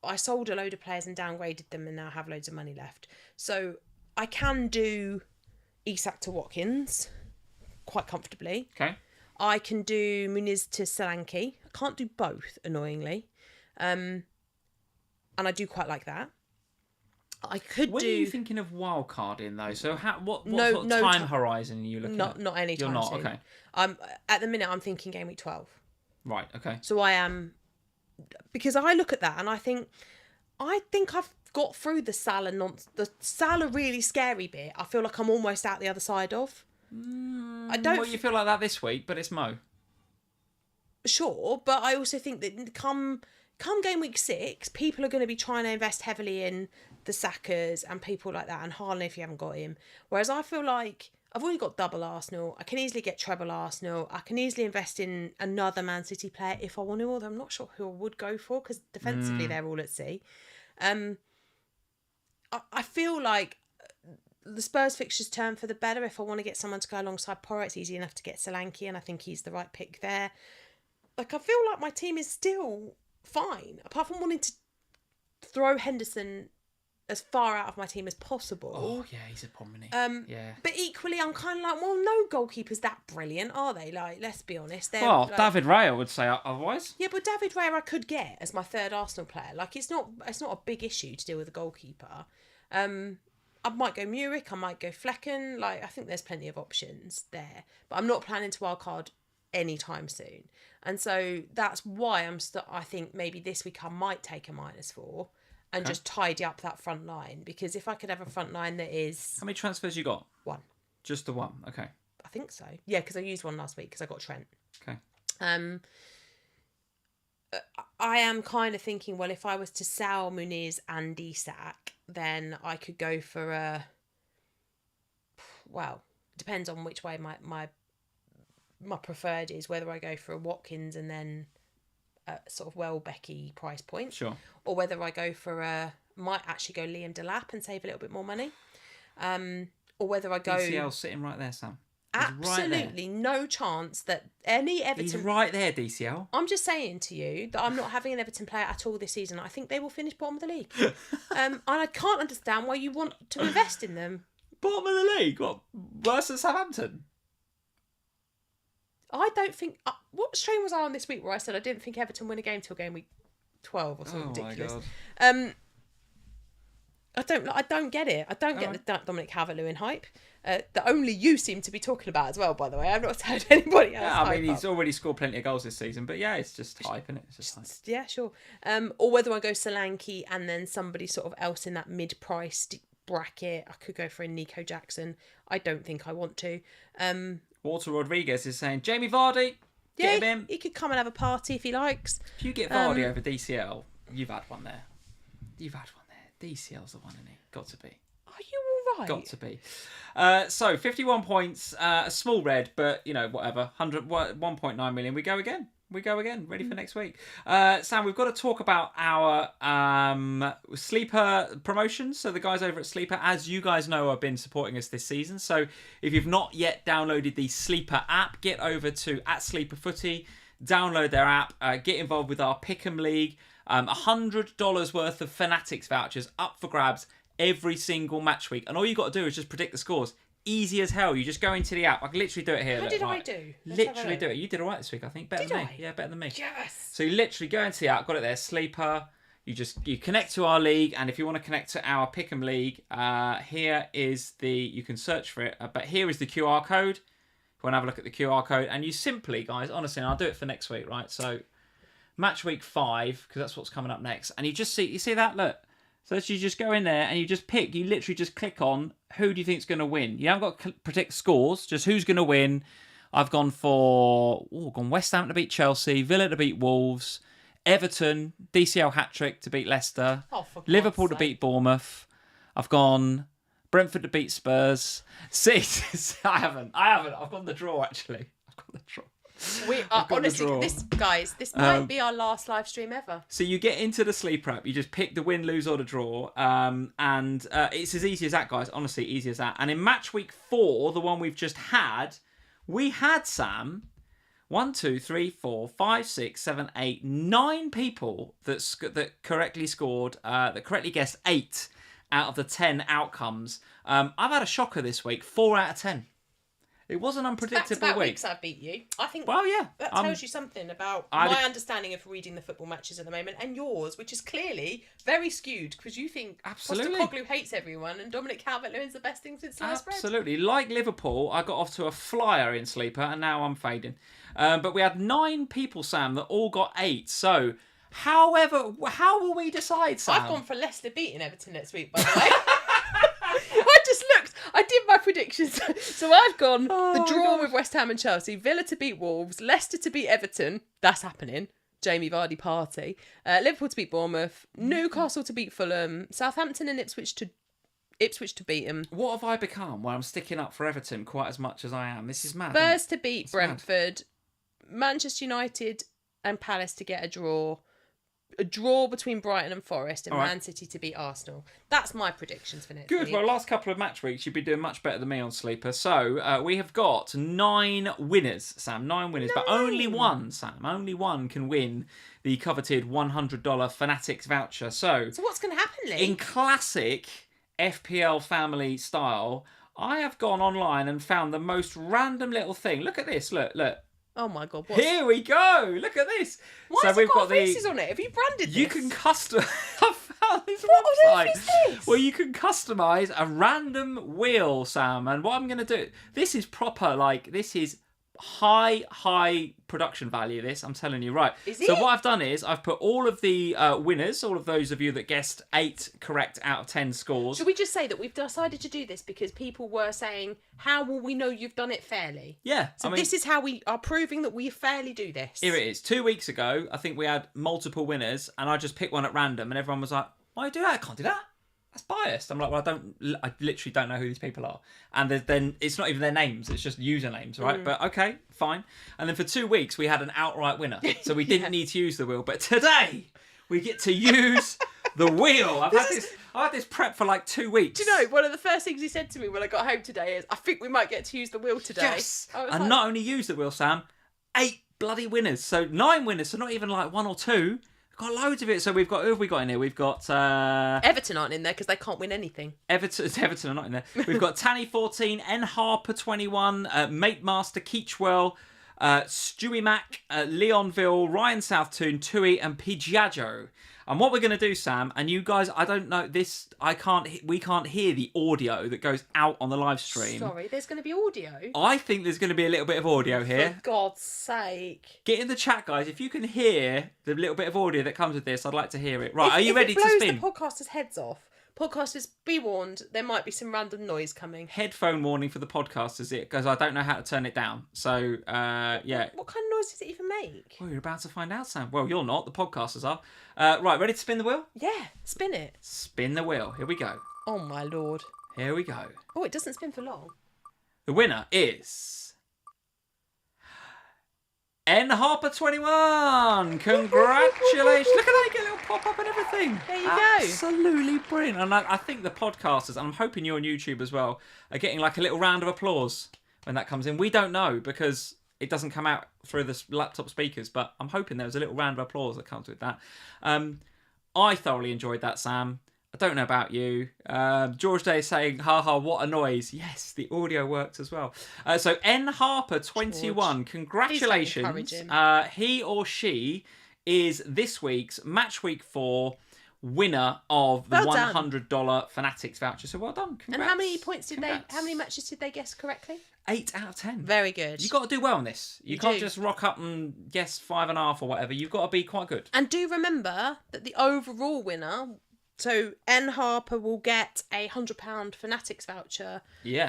I sold a load of players and downgraded them and now have loads of money left. So I can do Isak to Watkins quite comfortably. Okay. I can do Muniz to Solanke. I can't do both, annoyingly. And I do quite like that. I could when do... are you thinking of wildcarding though? So what No- sort of no time ti- horizon are you looking at? Not any time You're not, soon. okay. At the minute, I'm thinking game week 12. Right, okay. So I am because I look at that and I think I've got through the Salah really scary bit. I feel like I'm almost out the other side of. I don't. Well, you feel like that this week, but it's Mo. Sure, but I also think that come game week 6, people are going to be trying to invest heavily in the Sackers and people like that, and Haaland if you haven't got him. Whereas I feel like I've already got double Arsenal. I can easily get treble Arsenal. I can easily invest in another Man City player if I want to, although I'm not sure who I would go for because defensively they're all at sea. I feel like the Spurs fixtures turn for the better. If I want to get someone to go alongside Porro, it's easy enough to get Solanke, and I think he's the right pick there. Like, I feel like my team is still fine, apart from wanting to throw Henderson as far out of my team as possible. Oh, yeah, he's a problem, isn't he? Yeah. But equally, I'm kind of like, well, no goalkeepers that brilliant, are they? Like, let's be honest. Well, like, David Raya would say otherwise. Yeah, but David Raya I could get as my third Arsenal player. Like, it's not a big issue to deal with a goalkeeper. I might go Muric, I might go Flecken. Like, I think there's plenty of options there. But I'm not planning to wildcard anytime soon. And so that's why I think maybe this week I might take a -4 and just tidy up that front line. Because if I could have a front line that is... How many transfers you got? 1. Just the 1, okay. I think so. Yeah, because I used one last week because I got Trent. Okay. I am kind of thinking, well, if I was to sell Muniz and Isak, then I could go for a... Well, it depends on which way my preferred is, whether I go for a Watkins and then a sort of Welbecky price point. Sure. Or whether I go for might actually go Liam Delap and save a little bit more money. Or whether I go... DCL's sitting right there, Sam. Absolutely no chance that any Everton... He's right there, DCL. I'm just saying to you that I'm not having an Everton player at all this season. I think they will finish bottom of the league. And I can't understand why you want to invest in them. Bottom of the league? What? Worse than Southampton? I don't think... what stream was I on this week where I said I didn't think Everton win a game till game week 12 or something ridiculous? My God. I don't get it. I don't get the Dominic Calvert-Lewin hype. That only you seem to be talking about as well, by the way. I've not heard anybody else. Yeah, I mean, he's already scored plenty of goals this season, but yeah, it's just hype, isn't it? It's just hype. Yeah, sure. Or whether I go Solanke and then somebody sort of else in that mid-priced bracket. I could go for a Nico Jackson. I don't think I want to. Walter Rodriguez is saying, Jamie Vardy, get him in. He could come and have a party if he likes. If you get Vardy over DCL, you've had one there. DCL's the one, isn't he? Got to be. Are you all right? Got to be. So 51 points, a small red, but you know, whatever. 1.9 million. We go again. Ready for next week. Sam, we've got to talk about our Sleeper promotions. So the guys over at Sleeper, as you guys know, have been supporting us this season. So if you've not yet downloaded the Sleeper app, get over to @SleeperFooty, download their app, get involved with our PickEm League. $100 worth of Fanatics vouchers up for grabs every single match week. And all you got to do is just predict the scores. Easy as hell. You just go into the app. I can literally do it here. How did I do? Literally do it. You did all right this week, I think. Better than me. Yeah, better than me. Yes. So you literally go into the app, got it there, Sleeper. You connect to our league, and if you want to connect to our PickEm League, here is you can search for it, but here is the QR code. If you want to have a look at the QR code, and you simply, guys, honestly, and I'll do it for next week, right? So match week 5, because that's what's coming up next, and you see that, look. So you just go in there and you just pick. You literally just click on who do you think is going to win. You haven't got to predict scores, just who's going to win. I've gone West Ham to beat Chelsea, Villa to beat Wolves, Everton, DCL hat-trick to beat Leicester, Liverpool to beat Bournemouth. I've gone Brentford to beat Spurs. See, I haven't. I've gone the draw, actually. I've got the draw. We are honestly, this might be our last live stream ever. So you get into the Sleeper app, you just pick the win, lose, or the draw, and it's as easy as that, guys. Honestly, easy as that. And in match week 4, the one we've just had, we had Sam 1, 2, 3, 4, 5, 6, 7, 8, 9 people that correctly scored, that correctly guessed 8 out of the 10 outcomes. I've had a shocker this week, 4 out of 10. It was an unpredictable week. Weeks I've beat you. I think. Well, yeah, that tells you something about my understanding of reading the football matches at the moment, and yours, which is clearly very skewed because you think Postecoglou hates everyone and Dominic Calvert-Lewin's the best thing since sliced bread. Absolutely, like Liverpool, I got off to a flyer in Sleeper, and now I'm fading. But we had 9 people, Sam, that all got 8. So However, how will we decide, Sam? I've gone for Leicester beating Everton next week, by the way. I just looked. I did my predictions. So I've gone the draw with West Ham and Chelsea, Villa to beat Wolves, Leicester to beat Everton. That's happening. Jamie Vardy party. Liverpool to beat Bournemouth, Newcastle to beat Fulham, Southampton and Ipswich to beat them. What have I become where I'm sticking up for Everton quite as much as I am? This is mad. Spurs to beat Brentford, Manchester United and Palace to get a draw between Brighton and Forest, and Man City to beat Arsenal. That's my predictions for next week. Well, last couple of match weeks, you've been doing much better than me on Sleeper. So we have got 9 winners, Sam. 9 winners, but only one, Sam. Only one can win the coveted $100 Fanatics voucher. So what's going to happen, Lee? In classic FPL family style, I have gone online and found the most random little thing. Look at this. Look. Oh my God! Here we go. Look at this. Why has it got faces on it? Have you branded this? You can custom. I found this what website. on earth is this? Well, you can customise a random wheel, Sam. And what I'm going to do, this is proper. This is high production value. This, I'm telling you, right. Is so it? what I've done is I've put all of the winners, all of those of you that guessed 8 correct out of 10 scores. Should we just say that we've decided to do this because people were saying, how will we know you've done it fairly? Yeah. So this is how we are proving that we fairly do this. Here it is. 2 weeks ago, I think we had multiple winners, and I just picked one at random, and everyone was like, why do you do that? I can't do that. That's biased. I'm like, well, I literally don't know who these people are. And then it's not even their names, it's just usernames, right? But okay, fine. And then for 2 weeks, we had an outright winner. So we didn't need to use the wheel. But today, we get to use the wheel. I've had this prep for 2 weeks. Do you know, one of the first things he said to me when I got home today is, I think we might get to use the wheel today. Yes. And not only use the wheel, Sam, 8 bloody winners. So 9 winners, so not even 1 or 2. Got loads of it. So who have we got in here? We've got Everton aren't in there because they can't win anything. Everton are not in there. We've got Tanny 14, N Harper 21, Mate Master Keachwell, Stewie Mac, Leonville, Ryan Southtoon, Tui, and Pigiaggio. And what we're going to do, Sam, and you guys, I don't know this. We can't hear the audio that goes out on the live stream. Sorry, there's going to be audio. I think there's going to be a little bit of audio here. For God's sake! Get in the chat, guys. If you can hear the little bit of audio that comes with this, I'd like to hear it. Right, are you ready to spin? If it blows the podcasters' heads off, podcasters, be warned, there might be some random noise coming. Headphone warning for the podcasters, because I don't know how to turn it down. So, yeah. What kind of noise does it even make? Well, you're about to find out, Sam. Well, you're not. The podcasters are. Right, ready to spin the wheel? Yeah, spin it. Spin the wheel. Here we go. Oh, my Lord. Here we go. Oh, it doesn't spin for long. The winner is N Harper 21. Congratulations. Look at that, you get a little pop-up and everything. There you go. Absolutely brilliant. And I think the podcasters, and I'm hoping you're on YouTube as well, are getting a little round of applause when that comes in. We don't know because it doesn't come out through the laptop speakers, but I'm hoping there was a little round of applause that comes with that. I thoroughly enjoyed that, Sam. I don't know about you. George Day is saying, haha, what a noise. Yes, the audio worked as well. So N Harper 21, George. congratulations. He or she is this week's Match Week 4 winner of the $100 Fanatics voucher. So well done. Congrats. And how many points how many matches did they guess correctly? 8 out of 10. Very good. You've got to do well on this. You can't just rock up and guess 5.5 or whatever. You've got to be quite good. And do remember that the overall winner, so N Harper, will get a £100 Fanatics voucher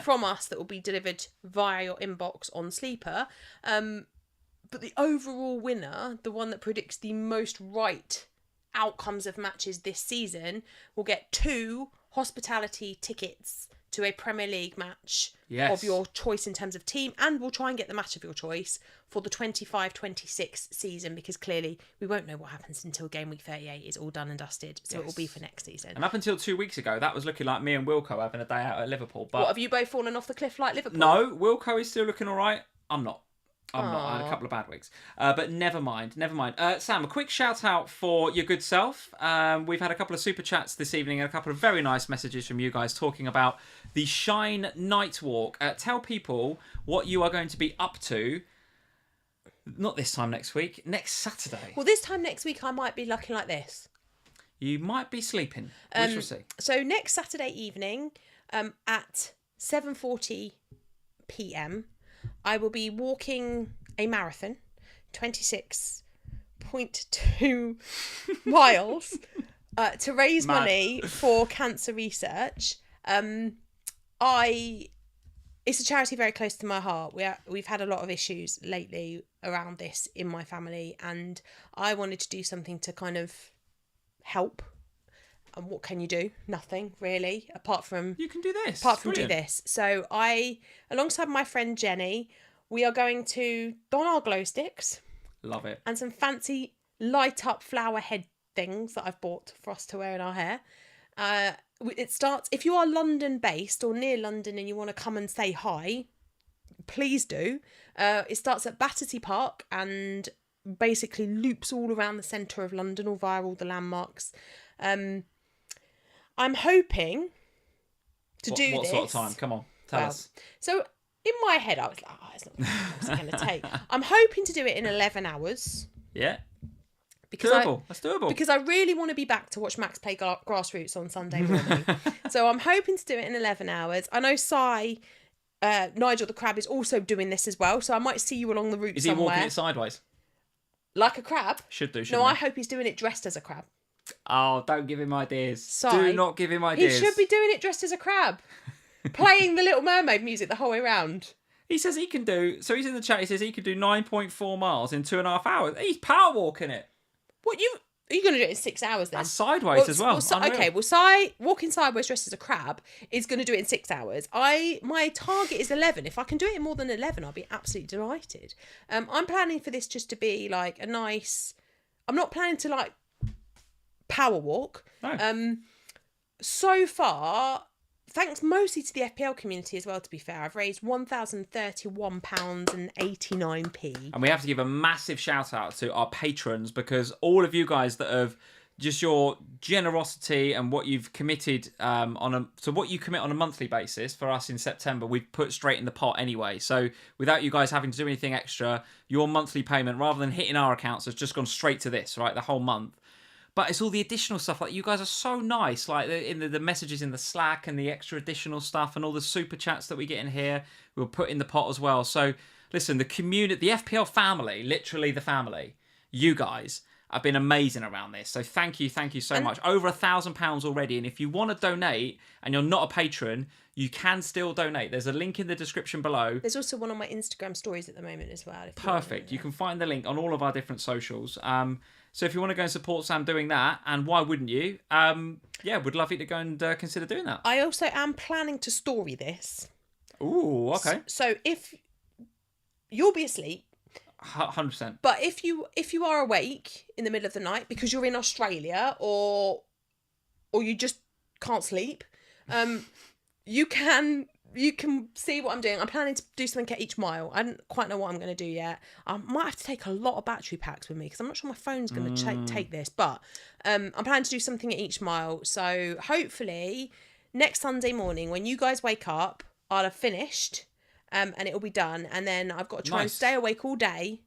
from us that will be delivered via your inbox on Sleeper. But the overall winner, the one that predicts the most right outcomes of matches this season, will get 2 hospitality tickets to a Premier League match of your choice in terms of team, and we'll try and get the match of your choice for the 25-26 season, because clearly we won't know what happens until game week 38 is all done and dusted, so it will be for next season. And up until 2 weeks ago, that was looking like me and Wilco having a day out at Liverpool. But what, have you both fallen off the cliff like Liverpool? No, Wilco is still looking all right. I'm not. I had a couple of bad weeks. But never mind. Sam, a quick shout out for your good self. We've had a couple of super chats this evening and a couple of very nice messages from you guys talking about the Shine Night Walk. Tell people what you are going to be up to. Not this time next week, next Saturday. Well, this time next week I might be looking like this. You might be sleeping. We shall see. So next Saturday evening at 7:40 p.m, I will be walking a marathon, 26 9.2 miles to raise money for cancer research. It's a charity very close to my heart. We've had a lot of issues lately around this in my family, and I wanted to do something to kind of help. And what can you do? Nothing really, apart from you can do this. Do this. So alongside my friend Jenny, we are going to don our glow sticks. Love it. And some fancy light up flower head things that I've bought for us to wear in our hair. It starts, if you are London based or near London and you want to come and say hi, please do. It starts at Battersea Park and basically loops all around the centre of London or via all the landmarks. I'm hoping to do this. What sort of time? Come on, tell us. So in my head, I was like, it's not what's it going to take. I'm hoping to do it in 11 hours. Yeah. Because That's doable. Because I really want to be back to watch Max play grassroots on Sunday morning. So I'm hoping to do it in 11 hours. I know Nigel the Crab is also doing this as well. So I might see you along the route somewhere. Is he walking it sideways? Like a crab? Shouldn't No, he? I hope he's doing it dressed as a crab. Oh, don't give him ideas. Do not give him ideas. He should be doing it dressed as a crab. Playing the Little Mermaid music the whole way round. He says he can do... So he's in the chat, he says he can do 9.4 miles in 2.5 hours. He's power walking it. Are you going to do it in 6 hours then? That's sideways as well. Walking sideways dressed as a crab is going to do it in 6 hours. My target is 11. If I can do it in more than 11, I'll be absolutely delighted. I'm planning for this just to be like a nice... I'm not planning to like power walk. No. So far, thanks mostly to the FPL community as well, to be fair, I've raised £1,031.89. And we have to give a massive shout out to our patrons, because all of you guys that have just your generosity and what you've committed what you commit on a monthly basis for us in September, we've put straight in the pot anyway. So without you guys having to do anything extra, your monthly payment, rather than hitting our accounts, has just gone straight to this, right? The whole month. But it's all the additional stuff. Like, you guys are so nice. Like in the messages in the Slack and the extra additional stuff and all the super chats that we get in here, we'll put in the pot as well. So listen, the community, the FPL family, literally the family, you guys have been amazing around this. So thank you so much. Over £1,000 already. And if you want to donate and you're not a patron, you can still donate. There's a link in the description below. There's also one on my Instagram stories at the moment as well. Perfect. You can find the link on all of our different socials. So if you want to go and support Sam doing that, and why wouldn't you? We'd love you to go and consider doing that. I also am planning to story this. Ooh, okay. So if you'll be asleep, 100%. but if you are awake in the middle of the night because you're in Australia or you just can't sleep, you can see what I'm doing. I'm planning to do something at each mile. I don't quite know what I'm going to do yet. I might have to take a lot of battery packs with me because I'm not sure my phone's going to take this. But I'm planning to do something at each mile. So hopefully next Sunday morning when you guys wake up, I'll have finished and it'll be done. And then I've got to try and stay awake all day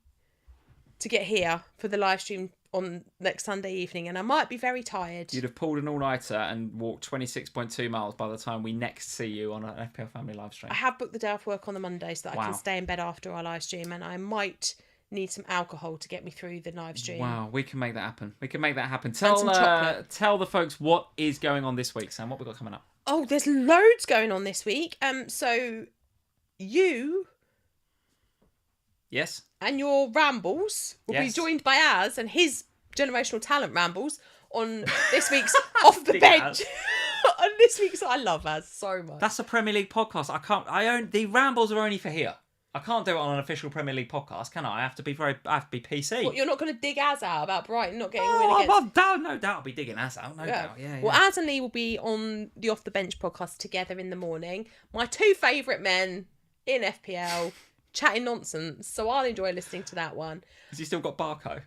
to get here for the live stream on next Sunday evening, and I might be very tired. You'd have pulled an all-nighter and walked 26.2 miles by the time we next see you on an FPL Family live stream. I have booked the day off work on the Monday so that I can stay in bed after our live stream, and I might need some alcohol to get me through the live stream. Wow, we can make that happen. Tell the folks what is going on this week, Sam. What we got coming up? Oh, there's loads going on this week. So you... Yes. And your rambles will be joined by Az and his generational talent rambles on this week's Off the Bench. On this week's, I love Az so much. That's a Premier League podcast. The rambles are only for here. I can't do it on an official Premier League podcast, can I? I have to be PC. What, you're not going to dig Az out about Brighton not getting a win against... No doubt I'll be digging Az out. No doubt. Yeah. Well, Az and Lee will be on the Off the Bench podcast together in the morning. My two favourite men in FPL... chatting nonsense, so I'll enjoy listening to that one. Has he still got Barco?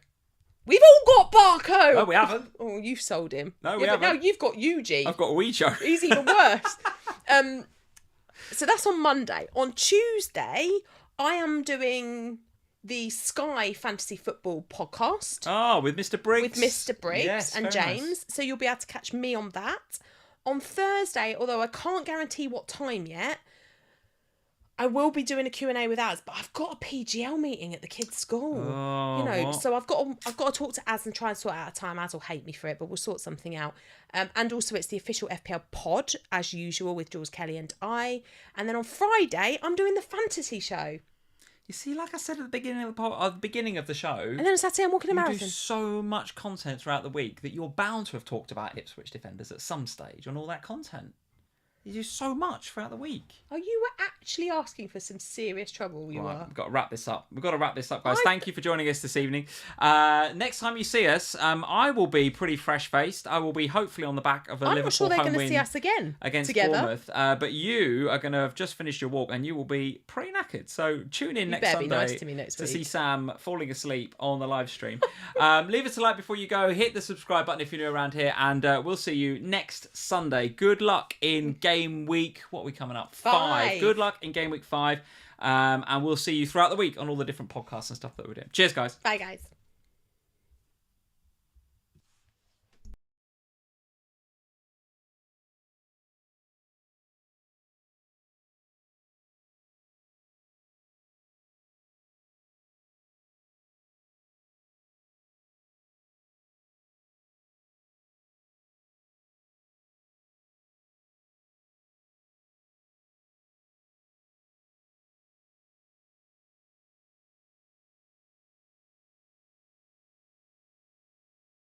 We've all got Barco! No, we haven't. Oh, you've sold him. No, we haven't. But no, you've got Yuji. I've got Ouijo. He's even worse. So that's on Monday. On Tuesday, I am doing the Sky Fantasy Football podcast. Oh, with Mr. Briggs. With Mr. Briggs and James. Nice. So you'll be able to catch me on that. On Thursday, although I can't guarantee what time yet, I will be doing a Q&A with Az, but I've got a PGL meeting at the kids' school. What? So I've got to talk to Az and try and sort out a time. Az will hate me for it, but we'll sort something out. And also it's the official FPL pod, as usual, with Jules Kelly and I. And then on Friday, I'm doing the fantasy show. You see, like I said at the beginning of the show, And then on Saturday, I'm walking a you marathon. do so much content throughout the week that you're bound to have talked about Ipswich defenders at some stage on all that content. You do so much throughout the week. Oh, you were actually asking for some serious trouble, you are. We've got to wrap this up. Guys. Thank you for joining us this evening. Next time you see us, I will be pretty fresh-faced. I will be hopefully on the back of a Liverpool I'm not sure they're home going to win see us again against together. Bournemouth. But you are going to have just finished your walk and you will be pretty knackered. So tune in next better Sunday be nice to me next see week. Sam falling asleep on the live stream. Leave us a like before you go. Hit the subscribe button if you're new around here. And we'll see you next Sunday. Good luck in game week. What are we coming up? 5. Good luck in game week 5. And we'll see you throughout the week on all the different podcasts and stuff that we're doing. Cheers, guys. Bye, guys.